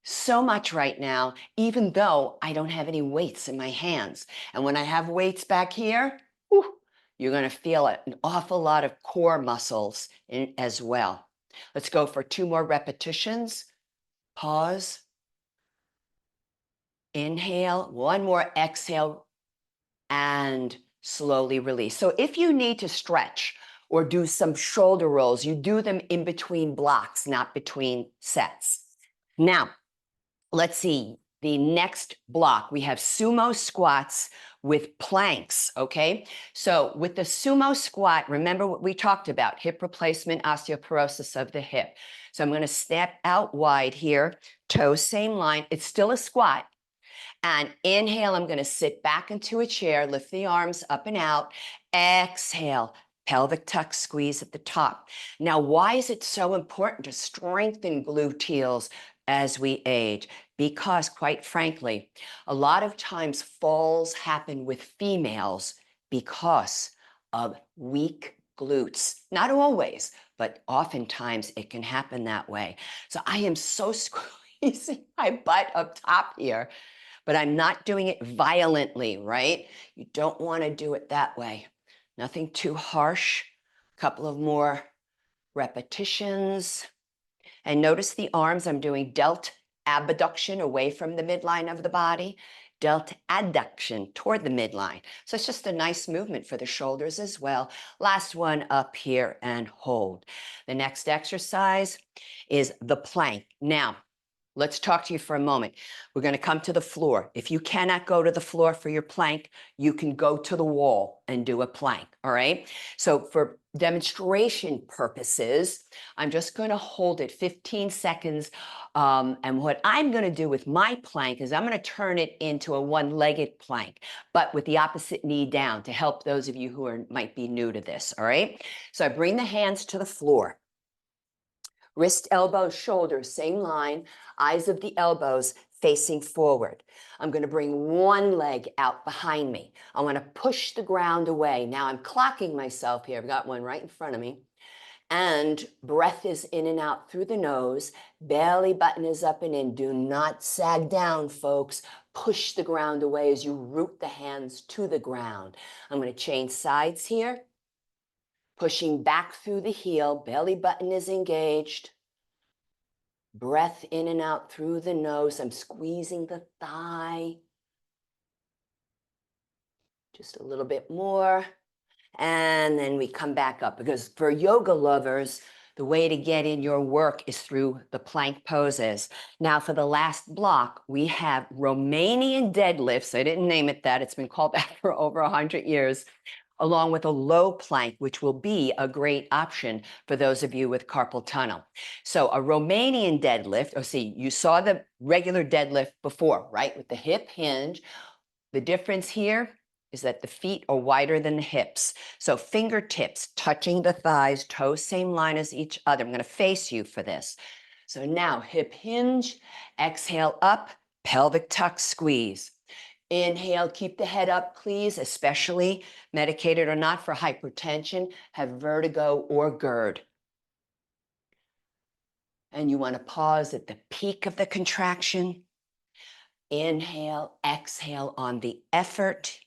so much right now, even though I don't have any weights in my hands. And when I have weights back here, whew, you're going to feel an awful lot of core muscles as well. Let's go for 2 more repetitions. Pause. Inhale. 1 more exhale. And slowly release. So if you need to stretch or do some shoulder rolls, you do them in between blocks, not between sets. Now, let's see. The next block, we have sumo squats with planks, okay? So with the sumo squat, remember what we talked about, hip replacement, osteoporosis of the hip. So I'm going to step out wide here, toes same line. It's still a squat. And inhale, I'm going to sit back into a chair, lift the arms up and out. Exhale, pelvic tuck squeeze at the top. Now, why is it so important to strengthen gluteals as we age? Because quite frankly, a lot of times falls happen with females because of weak glutes. Not always, but oftentimes it can happen that way. So I am so squeezing my butt up top here, but I'm not doing it violently, right? You don't want to do it that way. Nothing too harsh. A couple of more repetitions. And notice the arms, I'm doing delt abduction away from the midline of the body, delt adduction toward the midline. So it's just a nice movement for the shoulders as well. Last one up here and hold. The next exercise is the plank. Now, let's talk to you for a moment. We're going to come to the floor. If you cannot go to the floor for your plank, you can go to the wall and do a plank, all right? So for demonstration purposes, I'm just going to hold it 15 seconds. And what I'm going to do with my plank is I'm going to turn it into a one-legged plank, but with the opposite knee down to help those of you who might be new to this, all right? So I bring the hands to the floor. Wrist, elbows, shoulders, same line, eyes of the elbows facing forward. I'm going to bring one leg out behind me. I want to push the ground away. Now I'm clocking myself here. I've got one right in front of me. And breath is in and out through the nose. Belly button is up and in. Do not sag down, folks. Push the ground away as you root the hands to the ground. I'm going to change sides here. Pushing back through the heel, belly button is engaged. Breath in and out through the nose. I'm squeezing the thigh. Just a little bit more. And then we come back up, because for yoga lovers, the way to get in your work is through the plank poses. Now for the last block, we have Romanian deadlifts. I didn't name it that. It's been called that for over 100 years. Along with a low plank, which will be a great option for those of you with carpal tunnel. So a Romanian deadlift, you saw the regular deadlift before, right? With the hip hinge. The difference here is that the feet are wider than the hips. So fingertips touching the thighs, toes same line as each other. I'm going to face you for this. So now hip hinge, exhale up, pelvic tuck squeeze. Inhale, keep the head up, please, especially medicated or not for hypertension, have vertigo or GERD. And you want to pause at the peak of the contraction. Inhale, exhale on the effort.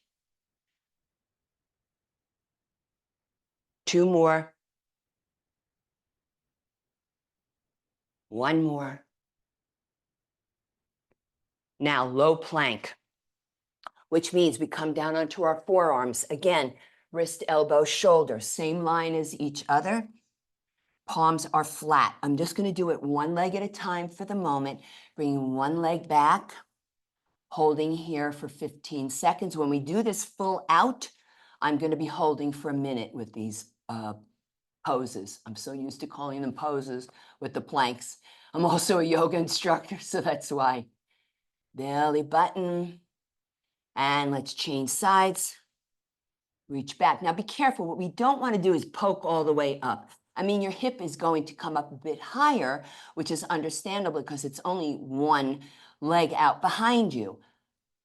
2 more. 1 more. Now, low plank. which means we come down onto our forearms. Again, wrist, elbow, shoulder, same line as each other. Palms are flat. I'm just going to do it one leg at a time for the moment, bringing one leg back, holding here for 15 seconds. When we do this full out, I'm going to be holding for a minute with these poses. I'm so used to calling them poses with the planks. I'm also a yoga instructor, so that's why. Belly button. And let's change sides. Reach back. Now be careful. What we don't want to do is poke all the way up. I mean, your hip is going to come up a bit higher, which is understandable because it's only one leg out behind you.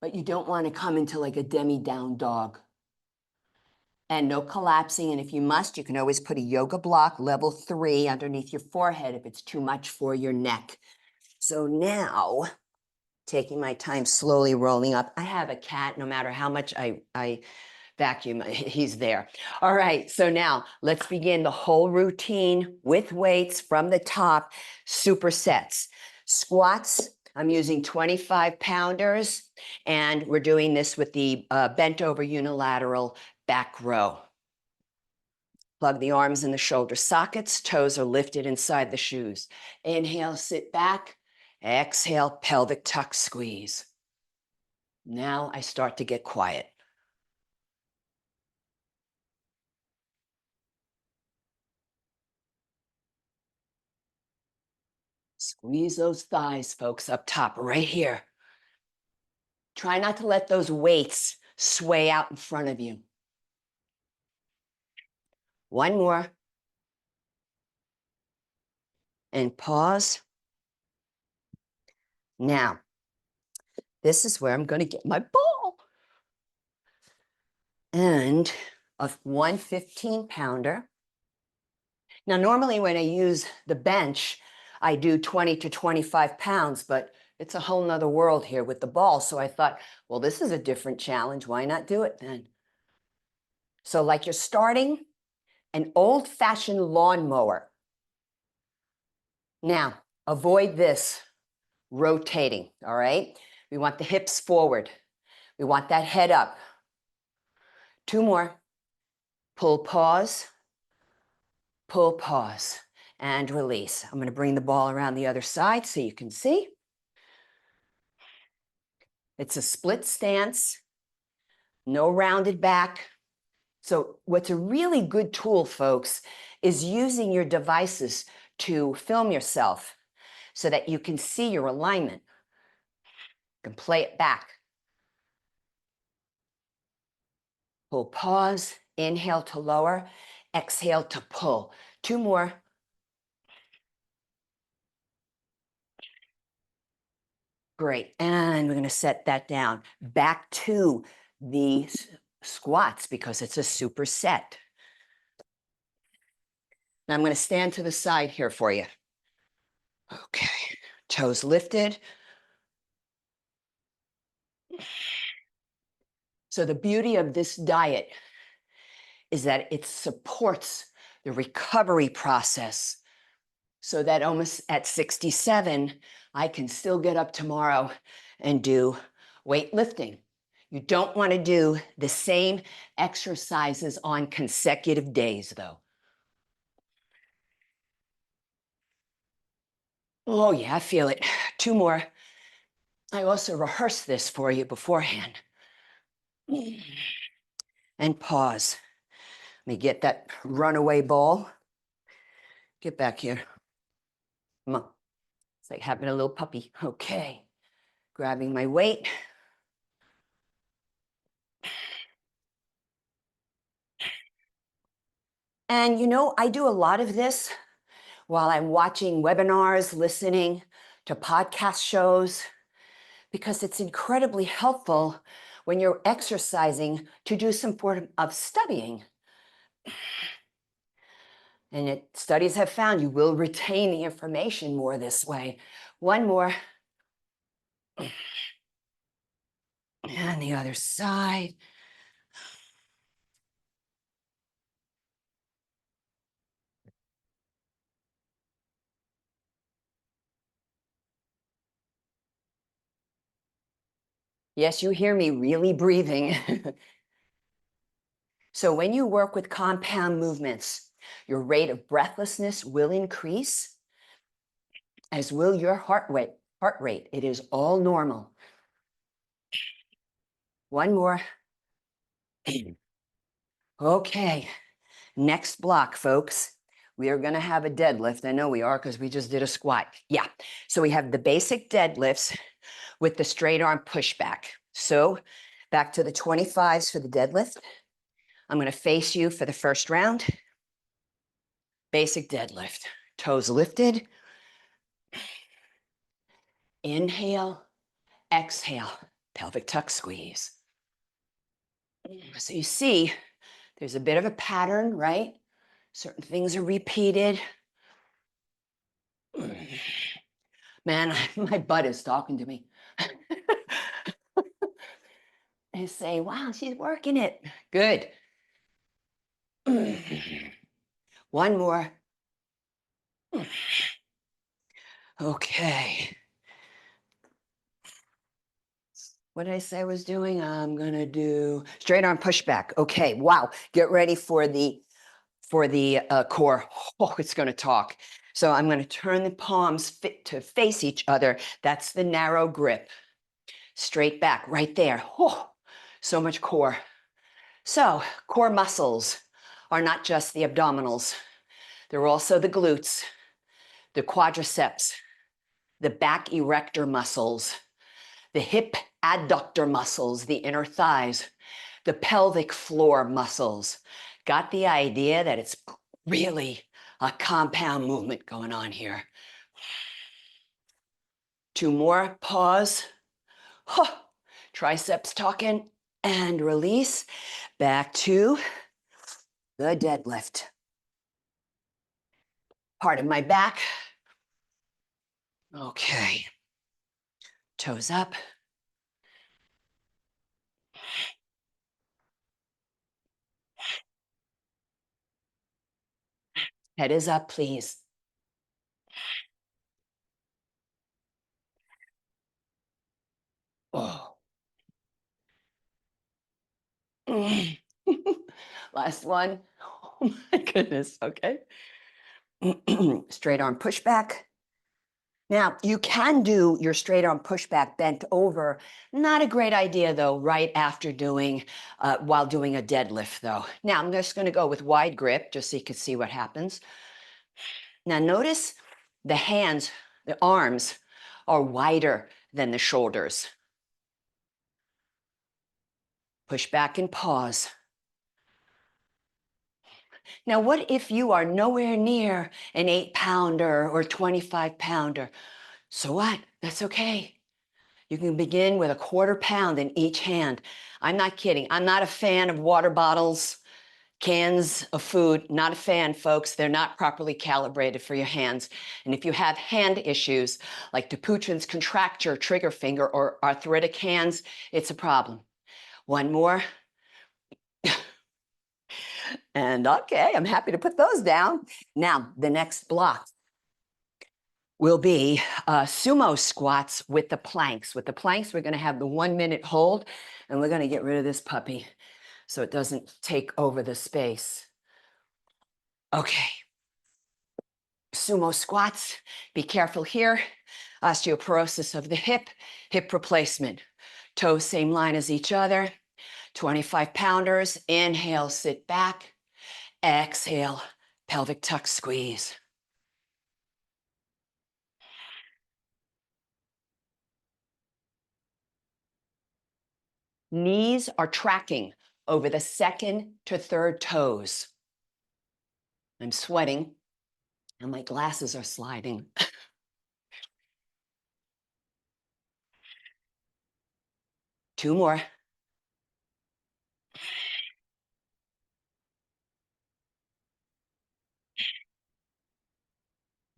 But you don't want to come into like a demi-down dog. And no collapsing. And if you must, you can always put a yoga block, level 3, underneath your forehead if it's too much for your neck. So now, taking my time, slowly rolling up. I have a cat, no matter how much I vacuum, he's there. All right, so now let's begin the whole routine with weights from the top, supersets. Squats, I'm using 25-pounders, and we're doing this with the bent over unilateral back row. Plug the arms in the shoulder sockets, toes are lifted inside the shoes. Inhale, sit back. Exhale, pelvic tuck squeeze. Now I start to get quiet. Squeeze those thighs, folks, up top, right here. Try not to let those weights sway out in front of you. One more. And pause. Now, this is where I'm going to get my ball. And a 115-pounder. Now, normally when I use the bench, I do 20 to 25 pounds, but it's a whole nother world here with the ball. So I thought, well, this is a different challenge. Why not do it then? So like you're starting an old-fashioned lawnmower. Now, avoid this rotating, all right? We want the hips forward. We want that head up. 2 more. Pull, pause, and release. I'm going to bring the ball around the other side so you can see. It's a split stance, no rounded back. So what's a really good tool, folks, is using your devices to film yourself so that you can see your alignment. You can play it back. Pull, pause, inhale to lower, exhale to pull. 2 more. Great, and we're gonna set that down. Back to the squats because it's a superset. Now I'm gonna stand to the side here for you. Okay, toes lifted. So the beauty of this diet is that it supports the recovery process so that almost at 67, I can still get up tomorrow and do weightlifting. You don't want to do the same exercises on consecutive days, though. Oh, yeah, I feel it. 2 more. I also rehearsed this for you beforehand. And pause. Let me get that runaway ball. Get back here. Come on. It's like having a little puppy. Okay. Grabbing my weight. And you know, I do a lot of this while I'm watching webinars, listening to podcast shows, because it's incredibly helpful when you're exercising to do some form of studying. And studies have found you will retain the information more this way. 1 more. And the other side. Yes, you hear me really breathing. So when you work with compound movements, your rate of breathlessness will increase, as will your heart rate. It is all normal. One more. Okay, next block, folks. We are going to have a deadlift. I know we are because we just did a squat. Yeah, so we have the basic deadlifts with the straight arm pushback. So back to the 25s for the deadlift. I'm going to face you for the first round. Basic deadlift. Toes lifted. Inhale, exhale, pelvic tuck squeeze. So you see, there's a bit of a pattern, right? Certain things are repeated. Man, my butt is talking to me. I say, wow, she's working it. Good. One more. Okay. What did I say I was doing? I'm gonna do straight arm pushback. Okay, wow. Get ready for the core. Oh, it's gonna talk. So I'm gonna turn the palms to face each other. That's the narrow grip. Straight back, right there. Oh, so much core. So core muscles are not just the abdominals. They're also the glutes, the quadriceps, the back erector muscles, the hip adductor muscles, the inner thighs, the pelvic floor muscles. Got the idea that it's really a compound movement going on here. Two more, pause. Huh. Triceps talking and release. Back to the deadlift. Part of my back. Okay. Toes up. Head is up, please. Oh. Last one. Oh my goodness. Okay. Straight arm pushback. Now, you can do your straight arm pushback bent over. Not a great idea, though, right after doing, while doing a deadlift, though. Now, I'm just going to go with wide grip, just so you can see what happens. Now, notice the hands, the arms are wider than the shoulders. Push back and pause. Now, what if you are nowhere near an 8-pounder or 25-pounder? So what? That's okay. You can begin with a 1/4 pound in each hand. I'm not kidding. I'm not a fan of water bottles, cans of food. Not a fan, folks. They're not properly calibrated for your hands. And if you have hand issues like Dupuytren's contracture, trigger finger, or arthritic hands, it's a problem. One more. And okay, I'm happy to put those down. Now, the next block will be sumo squats with the planks. With the planks, we're going to have the 1-minute hold, and we're going to get rid of this puppy so it doesn't take over the space. Okay. Sumo squats. Be careful here. Osteoporosis of the hip replacement. Toes same line as each other. 25-pounders. Inhale, sit back. Exhale, pelvic tuck squeeze. Knees are tracking over the 2nd to 3rd toes. I'm sweating and my glasses are sliding. Two more.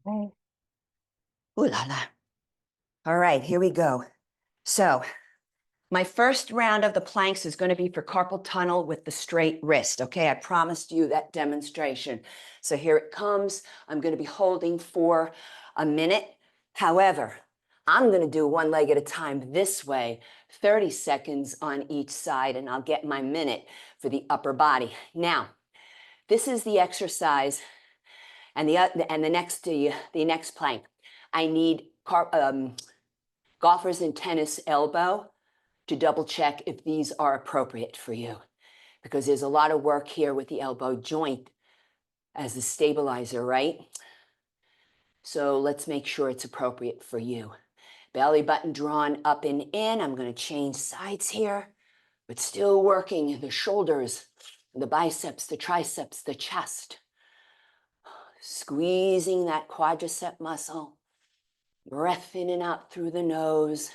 Ooh la la. All right, here we go. So my first round of the planks is going to be for carpal tunnel with the straight wrist. Okay, I promised you that demonstration. So here it comes. I'm going to be holding for a minute. However, I'm going to do one leg at a time this way, 30 seconds on each side, and I'll get my minute for the upper body. Now, this is the exercise, and the next plank. I need golfers and tennis elbow to double check if these are appropriate for you, because there's a lot of work here with the elbow joint as the stabilizer, right? So let's make sure it's appropriate for you. Belly button drawn up and in. I'm going to change sides here, but still working the shoulders, the biceps, the triceps, the chest. Squeezing that quadricep muscle. Breath in and out through the nose.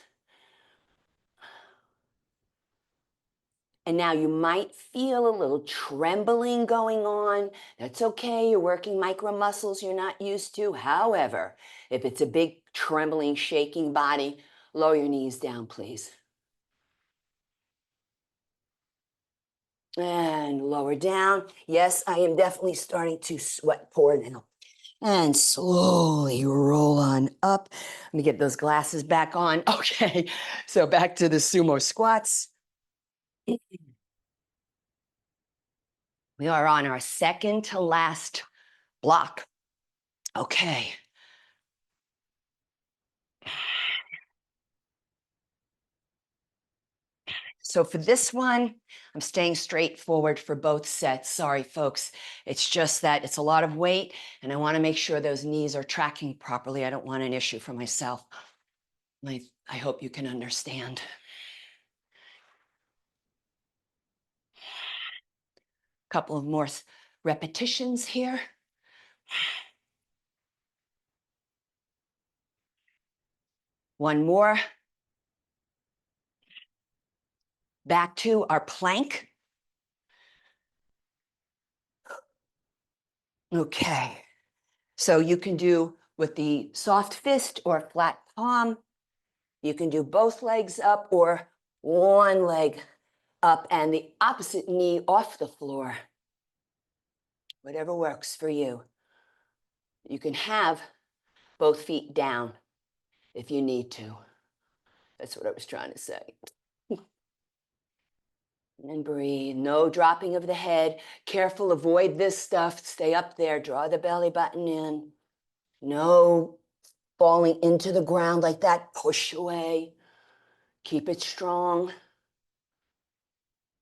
And now you might feel a little trembling going on. That's okay. You're working micro muscles you're not used to. However, if it's a big trembling, shaking body, lower your knees down, please. And lower down. Yes, I am definitely starting to sweat pour now. And slowly roll on up. Let me get those glasses back on. Okay, so back to the sumo squats. We are on our second to last block. Okay. So for this one, I'm staying straight forward for both sets. Sorry, folks. It's just that it's a lot of weight, and I want to make sure those knees are tracking properly. I don't want an issue for myself. I hope you can understand. Couple of more repetitions here. One more. Back to our plank. Okay. So you can do with the soft fist or flat palm. You can do both legs up or one leg up and the opposite knee off the floor. Whatever works for you. You can have both feet down if you need to. That's what I was trying to say. And breathe. No dropping of the head. Careful, avoid this stuff. Stay up there. Draw the belly button in. No falling into the ground like that. Push away. Keep it strong.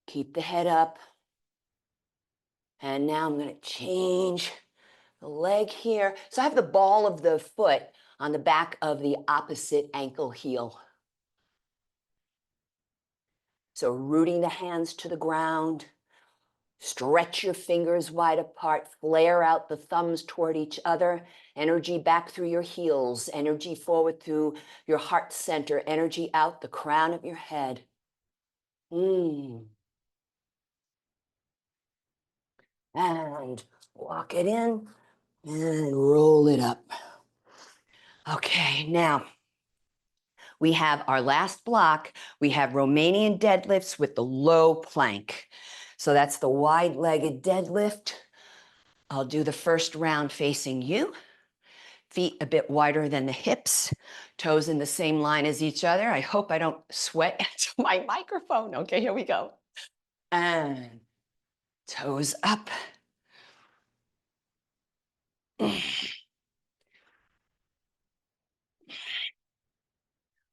Keep the head up. And now I'm going to change the leg here. So I have the ball of the foot on the back of the opposite ankle heel. So rooting the hands to the ground. Stretch your fingers wide apart. Flare out the thumbs toward each other. Energy back through your heels. Energy forward through your heart center. Energy out the crown of your head. And walk it in and roll it up. Okay, now we have our last block. We have Romanian deadlifts with the low plank. So that's the wide-legged deadlift. I'll do the first round facing you. Feet a bit wider than the hips. Toes in the same line as each other. I hope I don't sweat into my microphone. Okay, here we go. And toes up.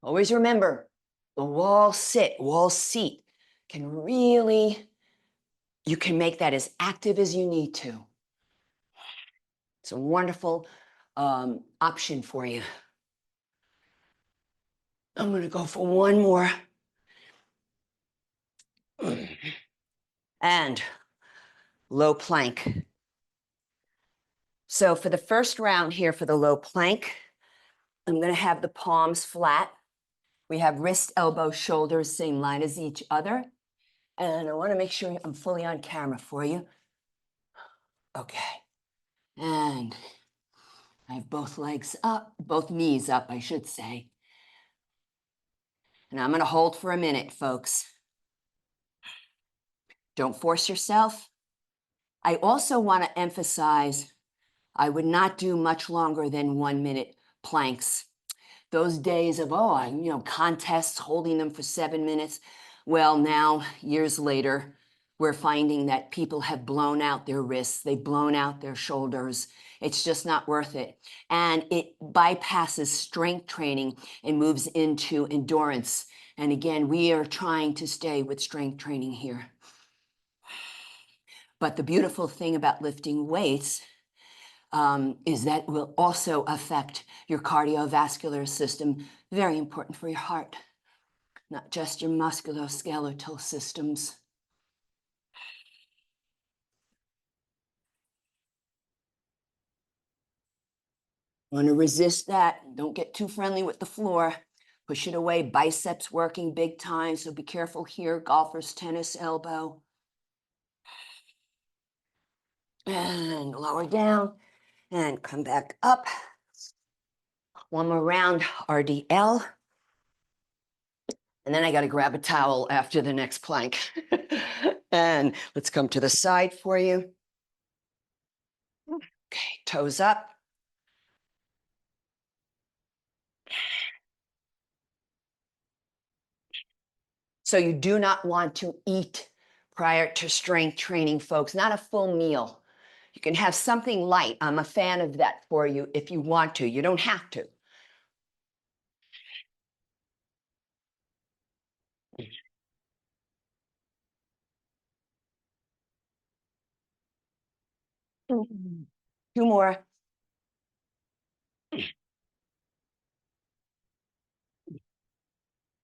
Always remember, the wall sit, wall seat can really, you can make that as active as you need to. It's a wonderful option for you. I'm going to go for one more. And low plank. So for the first round here for the low plank, I'm going to have the palms flat. We have wrist, elbow, shoulders, same line as each other. And I want to make sure I'm fully on camera for you. Okay. And I have both legs up, both knees up, I should say. And I'm going to hold for a minute, folks. Don't force yourself. I also want to emphasize, I would not do much longer than 1 minute planks. those days of, contests, holding them for 7 minutes. Well, now, years later, we're finding that people have blown out their wrists, they've blown out their shoulders. It's just not worth it. And it bypasses strength training and moves into endurance. And again, we are trying to stay with strength training here. But the beautiful thing about lifting weights is that will also affect your cardiovascular system. Very important for your heart, not just your musculoskeletal systems. Want to resist that. Don't get too friendly with the floor. Push it away. Biceps working big time, so be careful here. Golfer's tennis elbow. And lower down and come back up. One more round, RDL. And then I got to grab a towel after the next plank. And let's come to the side for you. Okay, toes up. So you do not want to eat prior to strength training, folks. Not a full meal. You can have something light. I'm a fan of that for you if you want to. You don't have to. Two more.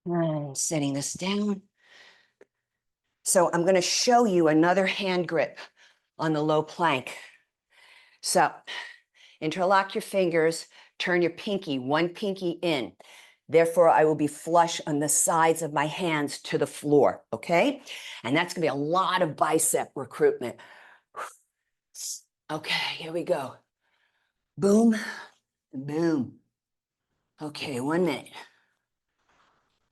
And setting this down. So I'm going to show you another hand grip on the low plank. So interlock your fingers, turn your pinky, one pinky in. Therefore, I will be flush on the sides of my hands to the floor, okay? And that's going to be a lot of bicep recruitment. Okay, here we go. Boom, boom. Okay, 1 minute.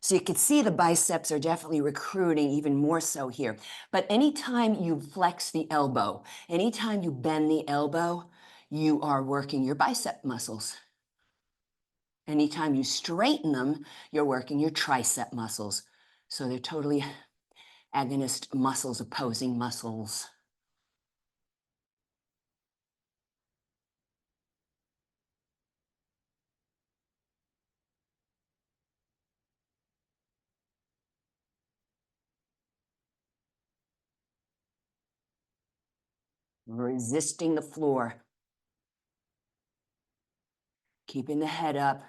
So you can see the biceps are definitely recruiting even more so here. But anytime you flex the elbow, anytime you bend the elbow, you are working your bicep muscles. Anytime you straighten them, you're working your tricep muscles. So they're totally agonist muscles, opposing muscles. Resisting the floor. Keeping the head up.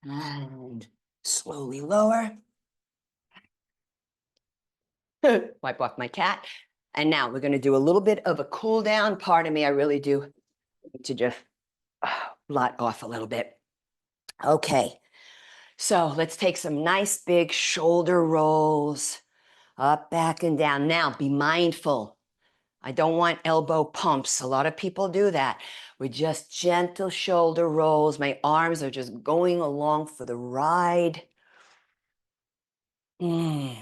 And slowly lower. Wipe off my cat. And now we're going to do a little bit of a cool down. Pardon me, I really do need to just blot off a little bit. Okay, so let's take some nice big shoulder rolls. Up, back, and down. Now, be mindful. I don't want elbow pumps. A lot of people do that. We're just gentle shoulder rolls. My arms are just going along for the ride. And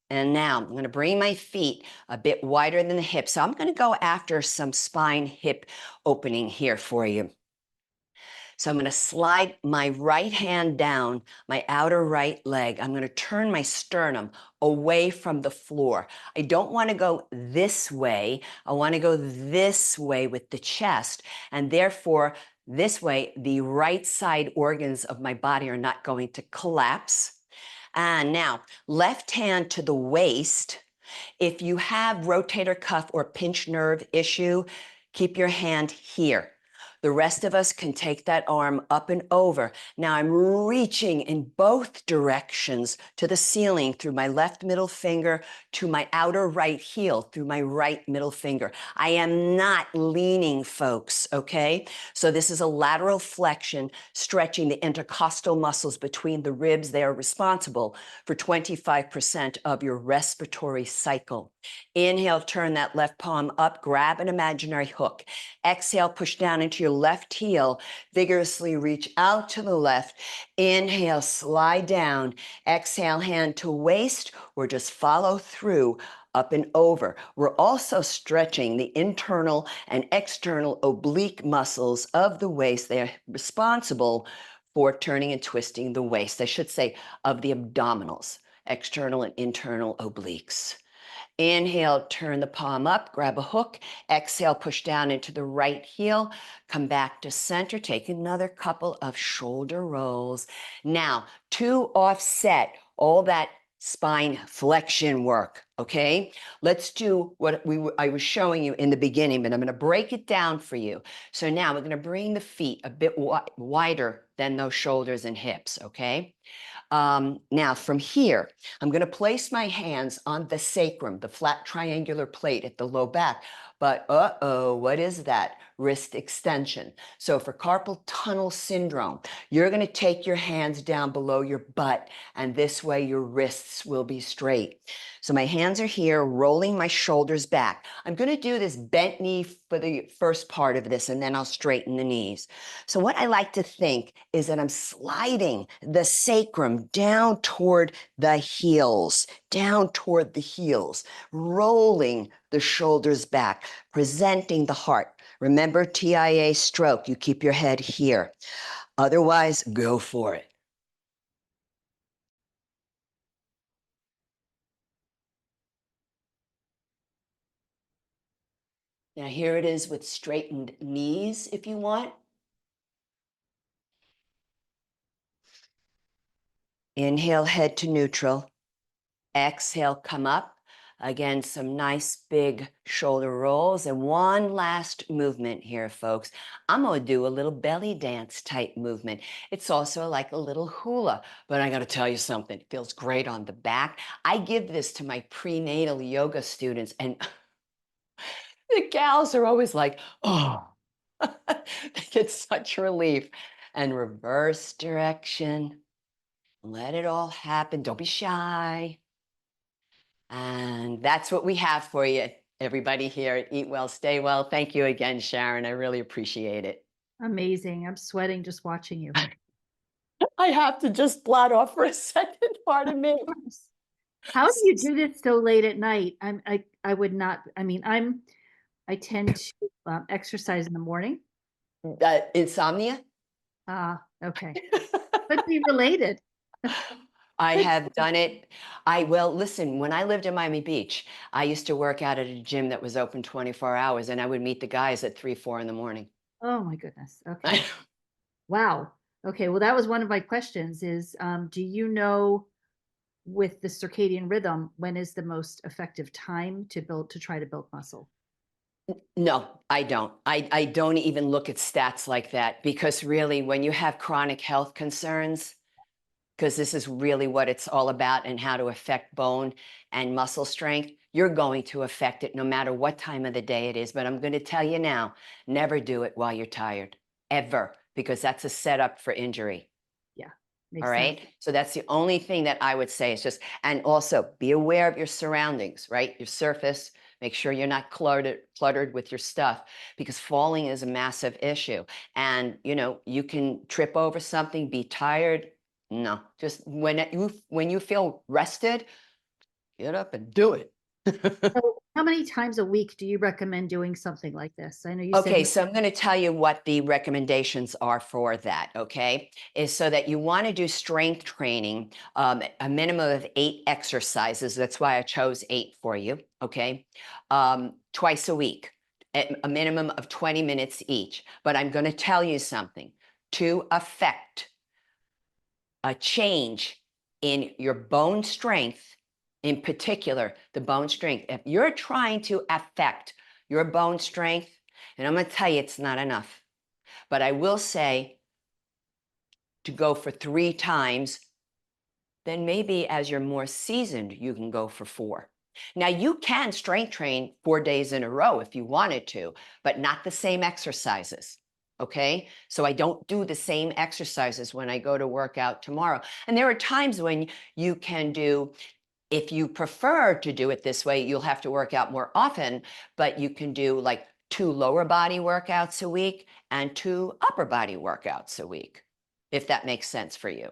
now I'm going to bring my feet a bit wider than the hips. So I'm going to go after some spine hip opening here for you. So I'm going to slide my right hand down my outer right leg. I'm going to turn my sternum away from the floor. I don't want to go this way. I want to go this way with the chest. And therefore, this way, the right side organs of my body are not going to collapse. And now, left hand to the waist. If you have rotator cuff or pinched nerve issue, keep your hand here. The rest of us can take that arm up and over. Now I'm reaching in both directions to the ceiling through my left middle finger to my outer right heel through my right middle finger. I am not leaning, folks, okay? So this is a lateral flexion, stretching the intercostal muscles between the ribs. They are responsible for 25% of your respiratory cycle. Inhale, turn that left palm up, grab an imaginary hook. Exhale, push down into your left heel, vigorously reach out to the left. Inhale, slide down. Exhale, hand to waist, or just follow through up and over. We're also stretching the internal and external oblique muscles of the waist. They are responsible for turning and twisting the waist. I should say of the abdominals, external and internal obliques. Inhale, turn the palm up, grab a hook. Exhale, push down into the right heel. Come back to center. Take another couple of shoulder rolls. Now, to offset all that spine flexion work, okay? Let's do what I was showing you in the beginning, but I'm going to break it down for you. So now we're going to bring the feet a bit wider than those shoulders and hips, okay? Now from here, I'm going to place my hands on the sacrum, the flat triangular plate at the low back. But what is that? Wrist extension. So for carpal tunnel syndrome, you're going to take your hands down below your butt, and this way your wrists will be straight. So my hands are here, rolling my shoulders back. I'm going to do this bent knee for the first part of this, and then I'll straighten the knees. So what I like to think is that I'm sliding the sacrum down toward the heels, rolling the shoulders back, presenting the heart. Remember TIA stroke, you keep your head here. Otherwise, go for it. Now here it is with straightened knees if you want. Inhale, head to neutral. Exhale, come up. Again, some nice big shoulder rolls. And one last movement here, folks. I'm going to do a little belly dance type movement. It's also like a little hula, but I got to tell you something. It feels great on the back. I give this to my prenatal yoga students, and the gals are always like, oh, they get such relief. And reverse direction. Let it all happen. Don't be shy. And that's what we have for you, everybody here at Eat Well, Stay Well. Thank you again, Sharon. I really appreciate it. Amazing. I'm sweating just watching you. I have to just blot off for a second, pardon me. Of course. How do you do this so late at night? I would not, I tend to exercise in the morning. Insomnia? Ah, okay. Could be related. I have done it. Well, listen, when I lived in Miami Beach, I used to work out at a gym that was open 24 hours, and I would meet the guys at 3, 4 in the morning. Oh my goodness. Okay. Wow. Okay. Well, that was one of my questions is, do you know with the circadian rhythm, when is the most effective time to try to build muscle? No, I don't. I don't even look at stats like that because really, when you have chronic health concerns, because this is really what it's all about and how to affect bone and muscle strength, you're going to affect it no matter what time of the day it is. But I'm going to tell you now, never do it while you're tired, ever, because that's a setup for injury. Yeah, All makes sense. right. So that's the only thing that I would say is just, and also be aware of your surroundings, right? Your surface, make sure you're not cluttered with your stuff because falling is a massive issue. And, you can trip over something, be tired. No, just when you feel rested, get up and do it. So how many times a week do you recommend doing something like this? I know you said Okay, so I'm going to tell you what the recommendations are for that, okay? Is so that you want to do strength training, a minimum of 8 exercises. That's why I chose 8 for you, okay? Twice a week, at a minimum of 20 minutes each. But I'm going to tell you something. To affect a change in your bone strength, in particular, the bone strength, if you're trying to affect your bone strength, and I'm going to tell you, it's not enough. But I will say to go for 3 times, then maybe as you're more seasoned, you can go for 4. Now, you can strength train 4 days in a row if you wanted to, but not the same exercises. Okay. So I don't do the same exercises when I go to work out tomorrow. And there are times when you can do, if you prefer to do it this way, you'll have to work out more often, but you can do like 2 lower body workouts a week and 2 upper body workouts a week, if that makes sense for you.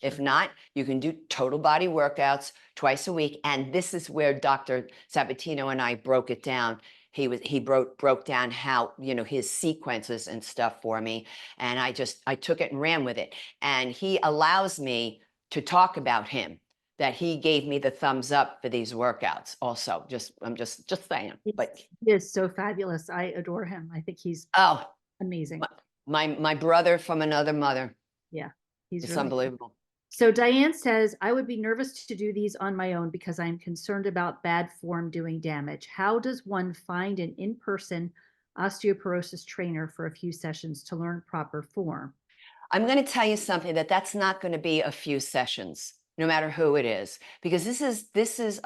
If Sure. not, you can do total body workouts twice a week. And this is where Dr. Sabatino and I broke it down. He broke down how, you know, his sequences and stuff for me. And I took it and ran with it. And he allows me to talk about him, that he gave me the thumbs up for these workouts also. I'm just saying. But He is so fabulous. I adore him. I think he's oh, amazing. my brother from another mother. Yeah, he's It's really good. unbelievable. So Diane says, I would be nervous to do these on my own because I'm concerned about bad form doing damage. How does one find an in-person osteoporosis trainer for a few sessions to learn proper form? I'm going to tell you something that's not going to be a few sessions, no matter who it is, because this is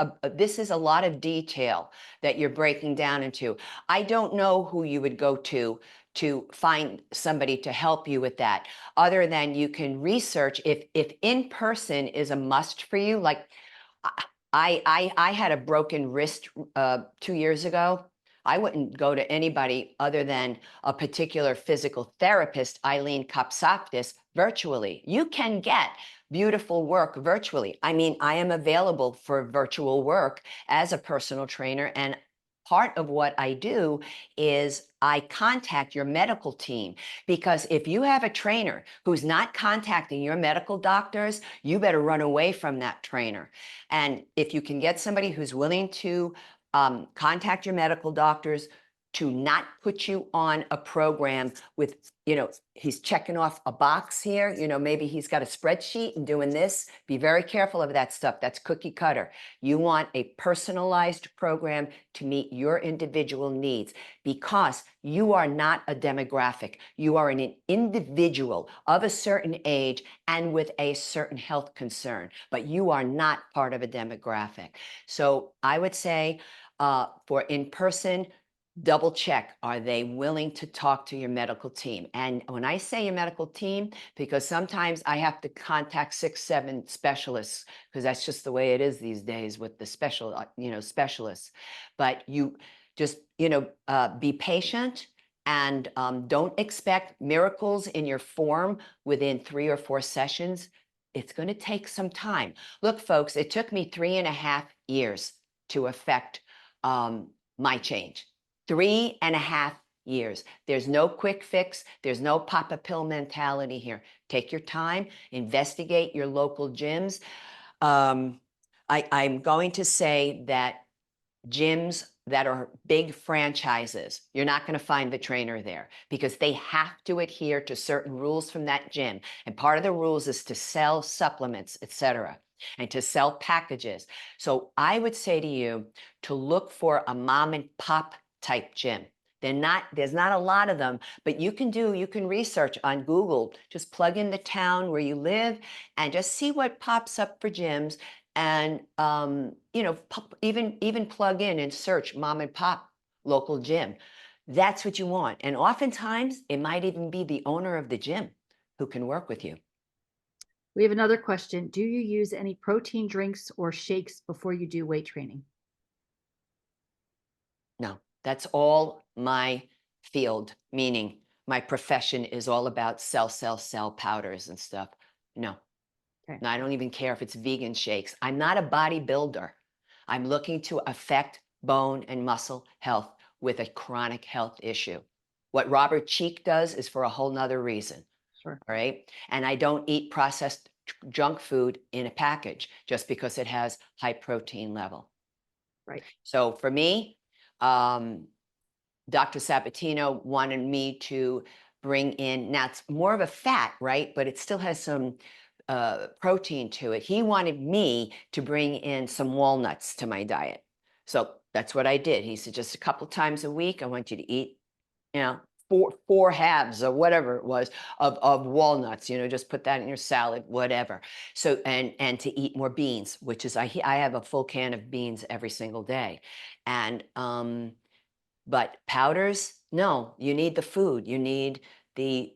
a lot of detail that you're breaking down into. I don't know who you would go to find somebody to help you with that, other than you can research if in person is a must for you. Like I had a broken wrist 2 years ago. I wouldn't go to anybody other than a particular physical therapist, Eileen Kopsakis, virtually. You can get beautiful work virtually. I mean, I am available for virtual work as a personal trainer. And part of what I do is I contact your medical team, because if you have a trainer who's not contacting your medical doctors, you better run away from that trainer. And if you can get somebody who's willing to contact your medical doctors to not put you on a program with, you know, he's checking off a box here, you know, maybe he's got a spreadsheet and doing this. Be very careful of that stuff. That's cookie cutter. You want a personalized program to meet your individual needs, because you are not a demographic. You are an individual of a certain age and with a certain health concern, but you are not part of a demographic. So I would say for in-person, double check, are they willing to talk to your medical team? And when I say your medical team, because sometimes I have to contact 6, 7 specialists, because that's just the way it is these days with the specialists. But you just, be patient, and don't expect miracles in your form within 3 or 4 sessions. It's going to take some time. Look, folks, it took me 3.5 years to affect my change. 3.5 years. There's no quick fix. There's no pop a pill mentality here. Take your time, investigate your local gyms. I'm going to say that gyms that are big franchises, you're not going to find the trainer there, because they have to adhere to certain rules from that gym. And part of the rules is to sell supplements, etc., and to sell packages. So I would say to you to look for a mom and pop type gym. There's not a lot of them, but you can research on Google. Just plug in the town where you live and just see what pops up for gyms. And even plug in and search mom and pop local gym. That's what you want. And oftentimes it might even be the owner of the gym who can work with you. We have another question. Do you use any protein drinks or shakes before you do weight training? No, that's all my field, meaning my profession is all about cell powders and stuff. No. Okay. And I don't even care if it's vegan shakes. I'm not a bodybuilder. I'm looking to affect bone and muscle health with a chronic health issue. What Robert Cheek does is for a whole nother reason. Sure. All right. And I don't eat processed junk food in a package just because it has high protein level. Right. So for me, Dr. Sabatino wanted me to bring in, now it's more of a fat, right? But it still has some protein to it. He wanted me to bring in some walnuts to my diet. So that's what I did. He said, just a couple times a week, I want you to eat, four halves or whatever it was of walnuts, just put that in your salad, whatever. So, and to eat more beans, which is, I have a full can of beans every single day. And, but powders, no, you need the food. You need the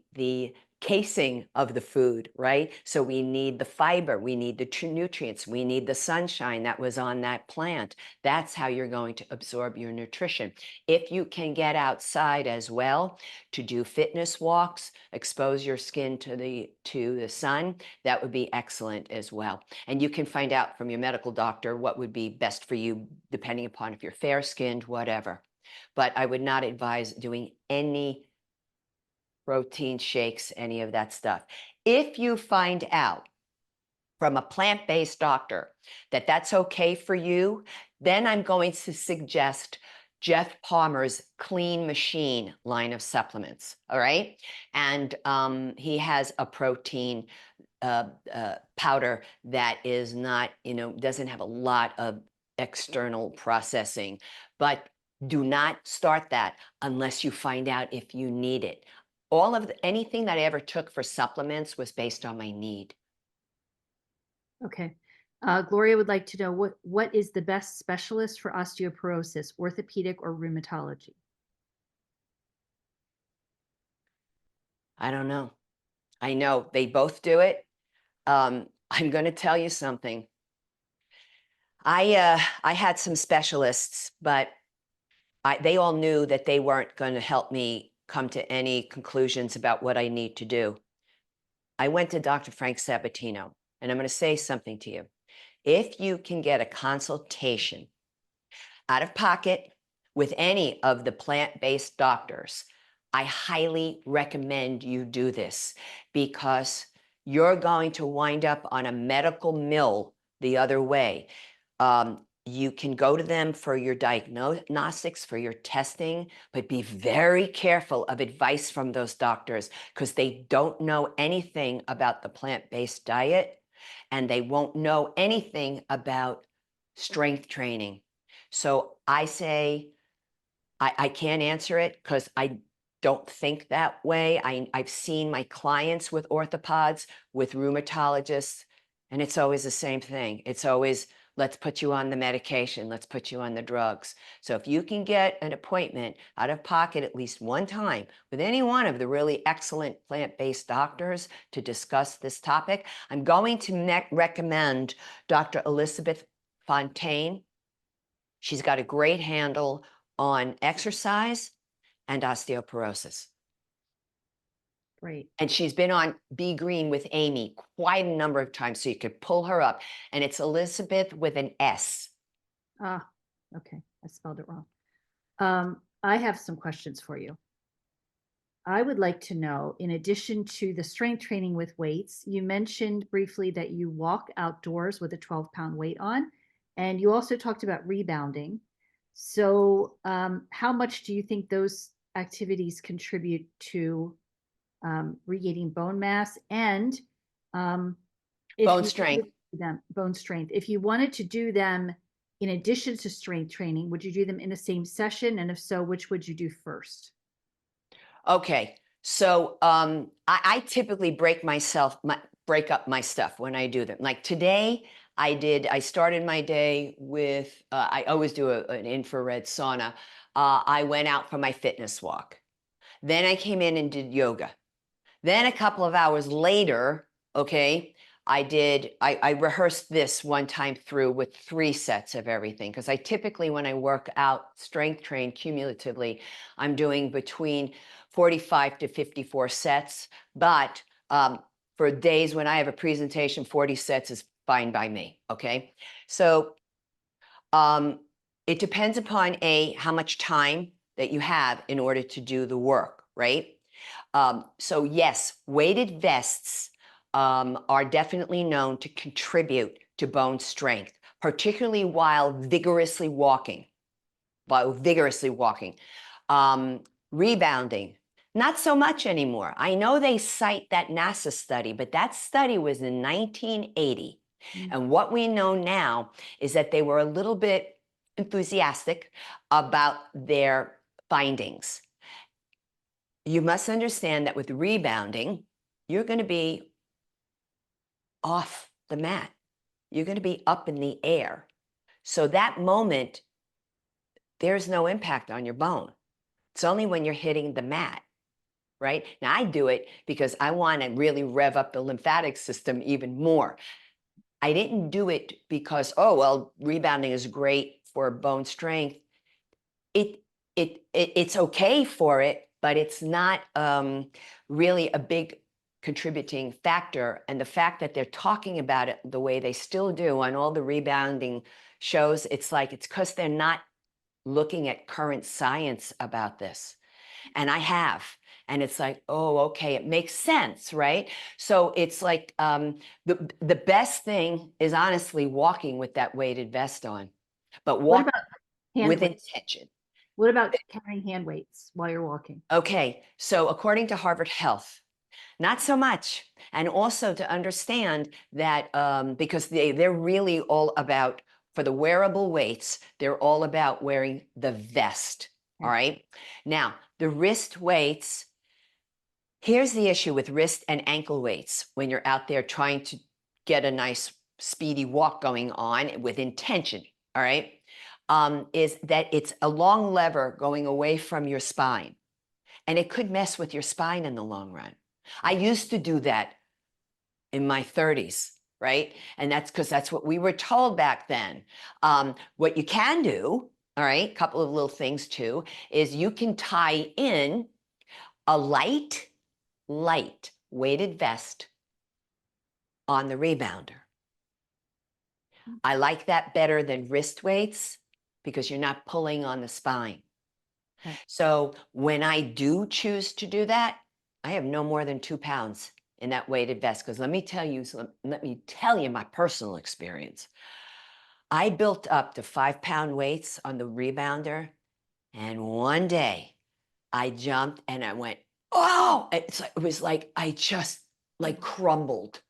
casing of the food, right? So we need the fiber, we need the nutrients, we need the sunshine that was on that plant. That's how you're going to absorb your nutrition. If you can get outside as well to do fitness walks, expose your skin to the sun, that would be excellent as well. And you can find out from your medical doctor what would be best for you, depending upon if you're fair-skinned, whatever. But I would not advise doing any protein shakes, any of that stuff. If you find out from a plant-based doctor that that's okay for you, then I'm going to suggest Jeff Palmer's Clean Machine line of supplements, all right? And he has a protein powder that is not, doesn't have a lot of external processing, but do not start that unless you find out if you need it. Anything that I ever took for supplements was based on my need. Okay. Gloria would like to know what is the best specialist for osteoporosis, orthopedic or rheumatology? I don't know. I know they both do it. I'm going to tell you something. I had some specialists, but they all knew that they weren't going to help me come to any conclusions about what I need to do. I went to Dr. Frank Sabatino, and I'm going to say something to you. If you can get a consultation out of pocket with any of the plant-based doctors, I highly recommend you do this, because you're going to wind up on a medical mill the other way. You can go to them for your diagnostics, for your testing, but be very careful of advice from those doctors, because they don't know anything about the plant-based diet, and they won't know anything about strength training. So I say, I can't answer it because I don't think that way. I've seen my clients with orthopods, with rheumatologists, and it's always the same thing. It's always, let's put you on the medication, let's put you on the drugs. So if you can get an appointment out of pocket at least one time with any one of the really excellent plant-based doctors to discuss this topic, I'm going to recommend Dr. Elizabeth Fontaine. She's got a great handle on exercise and osteoporosis. Great. And she's been on Be Green with Amy quite a number of times, so you could pull her up. And it's Elizabeth with an S. Ah, okay. I spelled it wrong. I have some questions for you. I would like to know, in addition to the strength training with weights, you mentioned briefly that you walk outdoors with a 12-pound weight on, and you also talked about rebounding. So, how much do you think those activities contribute to regaining bone mass? And if Bone you strength. bone strength, if you wanted to do them in addition to strength training, would you do them in the same session? And if so, which would you do first? Okay, so I typically break up my stuff when I do them. Like today, I started my day with, I always do an infrared sauna. I went out for my fitness walk. Then I came in and did yoga. Then a couple of hours later, okay, I rehearsed this one time through with 3 sets of everything, because I typically, when I work out, strength train cumulatively, I'm doing between 45 to 54 sets. But for days when I have a presentation, 40 sets is fine by me, okay? So it depends upon how much time that you have in order to do the work, right? So yes, weighted vests are definitely known to contribute to bone strength, particularly while vigorously walking. Rebounding, not so much anymore. I know they cite that NASA study, but that study was in 1980. And what we know now is that they were a little bit enthusiastic about their findings. You must understand that with rebounding, you're going to be off the mat. You're going to be up in the air. So that moment, there's no impact on your bone. It's only when you're hitting the mat. right? Now I do it because I want to really rev up the lymphatic system even more. I didn't do it because, oh, well, rebounding is great for bone strength. It's okay for it, but it's not really a big contributing factor. And the fact that they're talking about it the way they still do on all the rebounding shows, it's like it's because they're not looking at current science about this. And I have. And it's like, oh, okay, it makes sense, right? So it's like the best thing is honestly walking with that weighted vest on, but What walk about hand with weights? intention. What about carrying hand weights while you're walking? Okay, so according to Harvard Health, not so much. And also to understand that because they're really all about, for the wearable weights, they're all about wearing the vest. All Okay. right. Now, the wrist weights, here's the issue with wrist and ankle weights when you're out there trying to get a nice speedy walk going on with intention. All right. Is that it's a long lever going away from your spine. And it could mess with your spine in the long run. I used to do that in my 30s, right? And that's because that's what we were told back then. What you can do, all right, a couple of little things too, is you can tie in a light weighted vest on the rebounder. I like that better than wrist weights because you're not pulling on the spine. Okay. So when I do choose to do that, I have no more than 2 pounds in that weighted vest. Because let me tell you my personal experience. I built up to 5-pound weights on the rebounder, and one day I jumped and I went, oh, it was like I just like crumbled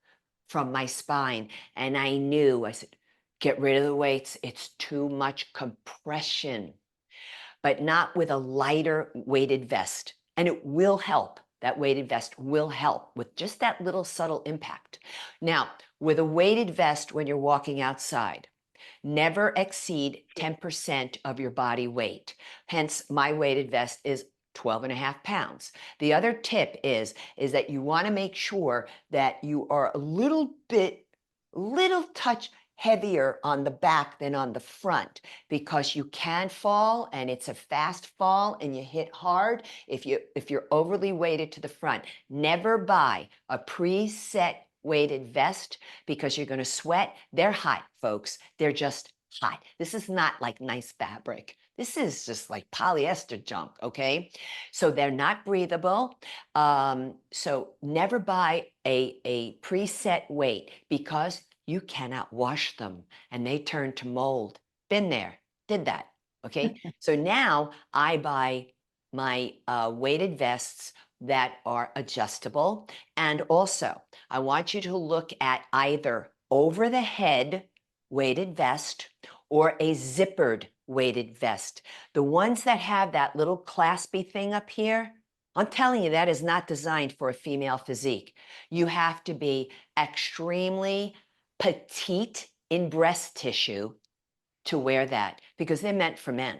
from my spine. And I knew, I said, get rid of the weights. It's too much compression, but not with a lighter weighted vest. And it will help. That weighted vest will help with just that little subtle impact. Now, with a weighted vest when you're walking outside, never exceed 10% of your body weight. Hence, my weighted vest is 12.5 pounds. The other tip is that you want to make sure that you are a little touch heavier on the back than on the front, because you can fall and it's a fast fall and you hit hard if you're overly weighted to the front. Never buy a preset weighted vest because you're going to sweat. They're hot, folks. They're just hot. This is not like nice fabric. This is just like polyester junk, okay? So they're not breathable. So never buy a preset weight because you cannot wash them and they turn to mold. Been there, did that, okay? So now I buy my weighted vests that are adjustable. And also, I want you to look at either over the head weighted vest or a zippered weighted vest. The ones that have that little claspy thing up here, I'm telling you, that is not designed for a female physique. You have to be extremely petite in breast tissue to wear that because they're meant for men.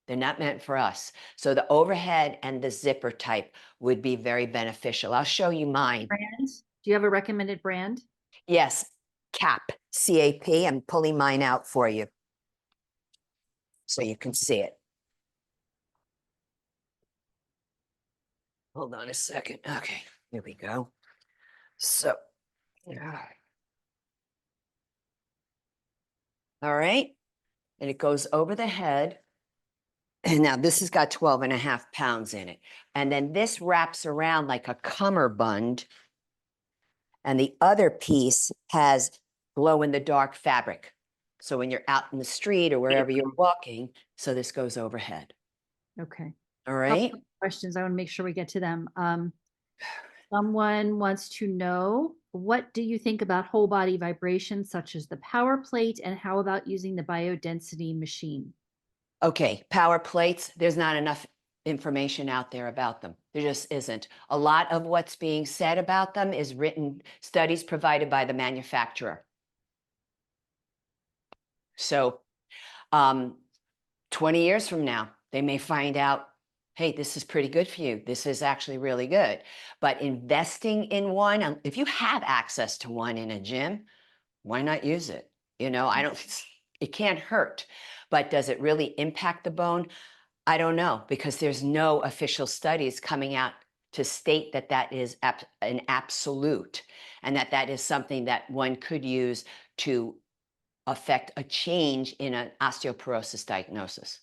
They're not meant for us. So the overhead and the zipper type would be very beneficial. I'll show you mine. Brand? Do you have a recommended brand? Yes, CAP, C-A-P. I'm pulling mine out for you so you can see it. Hold on a second. Okay, here we go. So, all right. And it goes over the head. And now this has got 12.5 pounds in it. And then this wraps around like a cummerbund. And the other piece has glow in the dark fabric. So when you're out in the street or wherever you're walking, so this goes overhead. Okay. All Couple right. of questions. I want to make sure we get to them. Someone wants to know, what do you think about whole body vibration, such as the power plate, and how about using the biodensity machine? Okay, power plates, there's not enough information out there about them. There just isn't. A lot of what's being said about them is written studies provided by the manufacturer. So 20 years from now, they may find out hey, this is pretty good for you. This is actually really good. But investing in one, if you have access to one in a gym, why not use it? You know, I don't, it can't hurt. But does it really impact the bone? I don't know, because there's no official studies coming out to state that that is an absolute, and that that is something that one could use to affect a change in an osteoporosis diagnosis.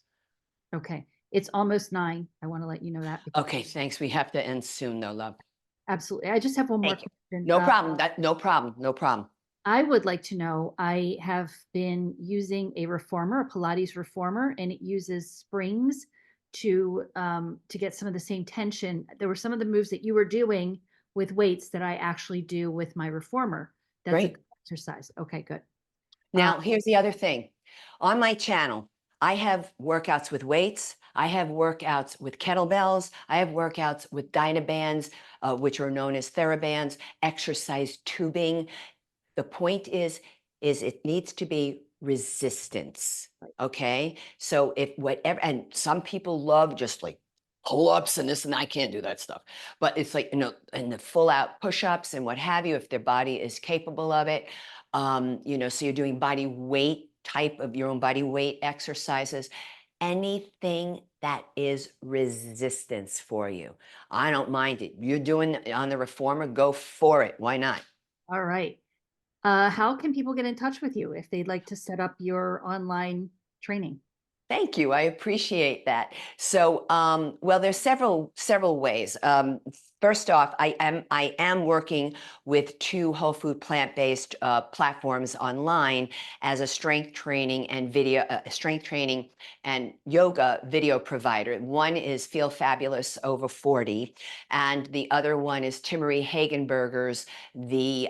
Okay. It's almost 9. I want to let you know that. Okay, thanks. We have to end soon, though, love. Absolutely. I just have one more Thank you. question. No problem. No problem. No problem. I would like to know, I have been using a reformer, a Pilates reformer, and it uses springs to get some of the same tension. There were some of the moves that you were doing with weights that I actually do with my reformer. That's a Great. good exercise. Okay, good. Uh, Now, here's the other thing. On my channel, I have workouts with weights. I have workouts with kettlebells. I have workouts with Dynabands, which are known as TheraBands, exercise tubing. The point is it needs to be resistance. Okay. So if whatever, and some people love just like pull-ups and this, and I can't do that stuff. But it's like, you know, and the full out push-ups and what have you, if their body is capable of it. You know, so you're doing body weight type of your own body weight exercises, anything that is resistance for you. I don't mind it. You're doing it on the reformer, go for it. Why not? all right. How can people get in touch with you if they'd like to set up your online training? Thank you. I appreciate that. So, well, there's several ways. First off, I am working with 2 whole food plant-based platforms online as a strength training and strength training and yoga video provider. One is Feel Fabulous Over 40, and the other one is Timmery Hagenberger's the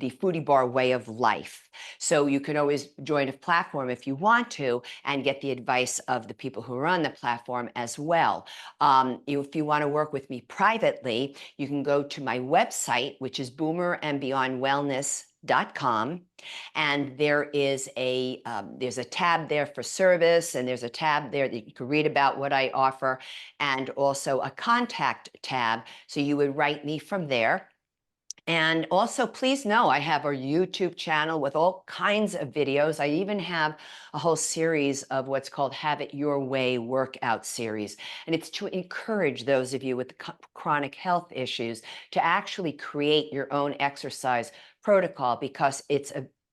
Foodie Bar Way of Life. So you can always join a platform if you want to and get the advice of the people who are on the platform as well. If you want to work with me privately, you can go to my website, which is boomerandbeyondwellness.com, and there's a tab there for service, and there's a tab there that you can read about what I offer, and also a contact tab, so you would write me from there. And also, please know I have a YouTube channel with all kinds of videos. I even have a whole series of what's called Have It Your Way workout series. And it's to encourage those of you with chronic health issues to actually create your own exercise protocol, because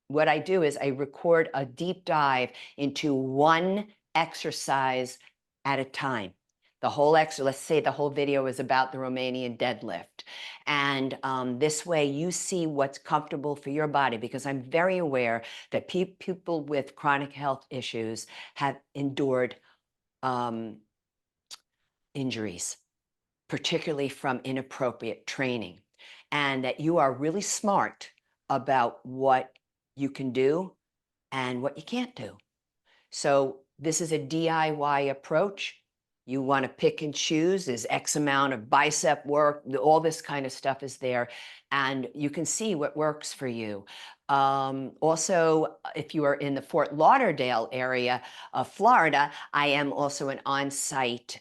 what I do is I record a deep dive into one exercise at a time. The whole let's say the whole video is about the Romanian deadlift. And this way you see what's comfortable for your body, because I'm very aware that people with chronic health issues have endured injuries, particularly from inappropriate training, and that you are really smart about what you can do and what you can't do. So this is a DIY approach. You want to pick and choose. There's X amount of bicep work. All this kind of stuff is there. And you can see what works for you. Also, if you are in the Fort Lauderdale area of Florida, I am also an on-site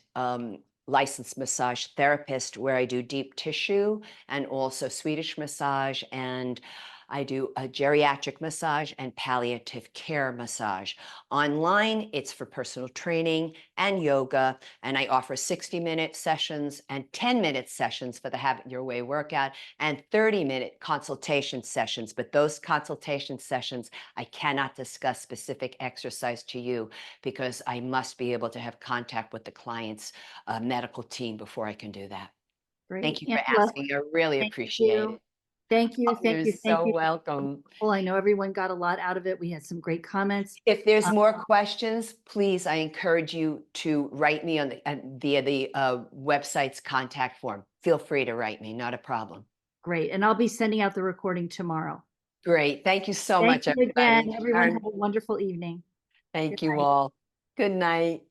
licensed massage therapist, where I do deep tissue and also Swedish massage, and I do a geriatric massage and palliative care massage. Online, it's for personal training and yoga, and I offer 60-minute sessions and 10-minute sessions for the Have It Your Way workout, and 30-minute consultation sessions. But those consultation sessions, I cannot discuss specific exercise to you, because I must be able to have contact with the client's medical team before I can do that. Great. Thank you for Angela, asking. I really thank appreciate you. it. Thank you. Oh, Thank you're you. Thank so you. welcome. Well, I know everyone got a lot out of it. We had some great comments. If there's Uh, more questions, please, I encourage you to write me via the website's contact form. Feel free to write me, not a problem. Great. And I'll be sending out the recording tomorrow. Great. Thank you so Thank much, you again. everybody. Everyone Sharon, have a wonderful evening. Good thank you night. all. Good night.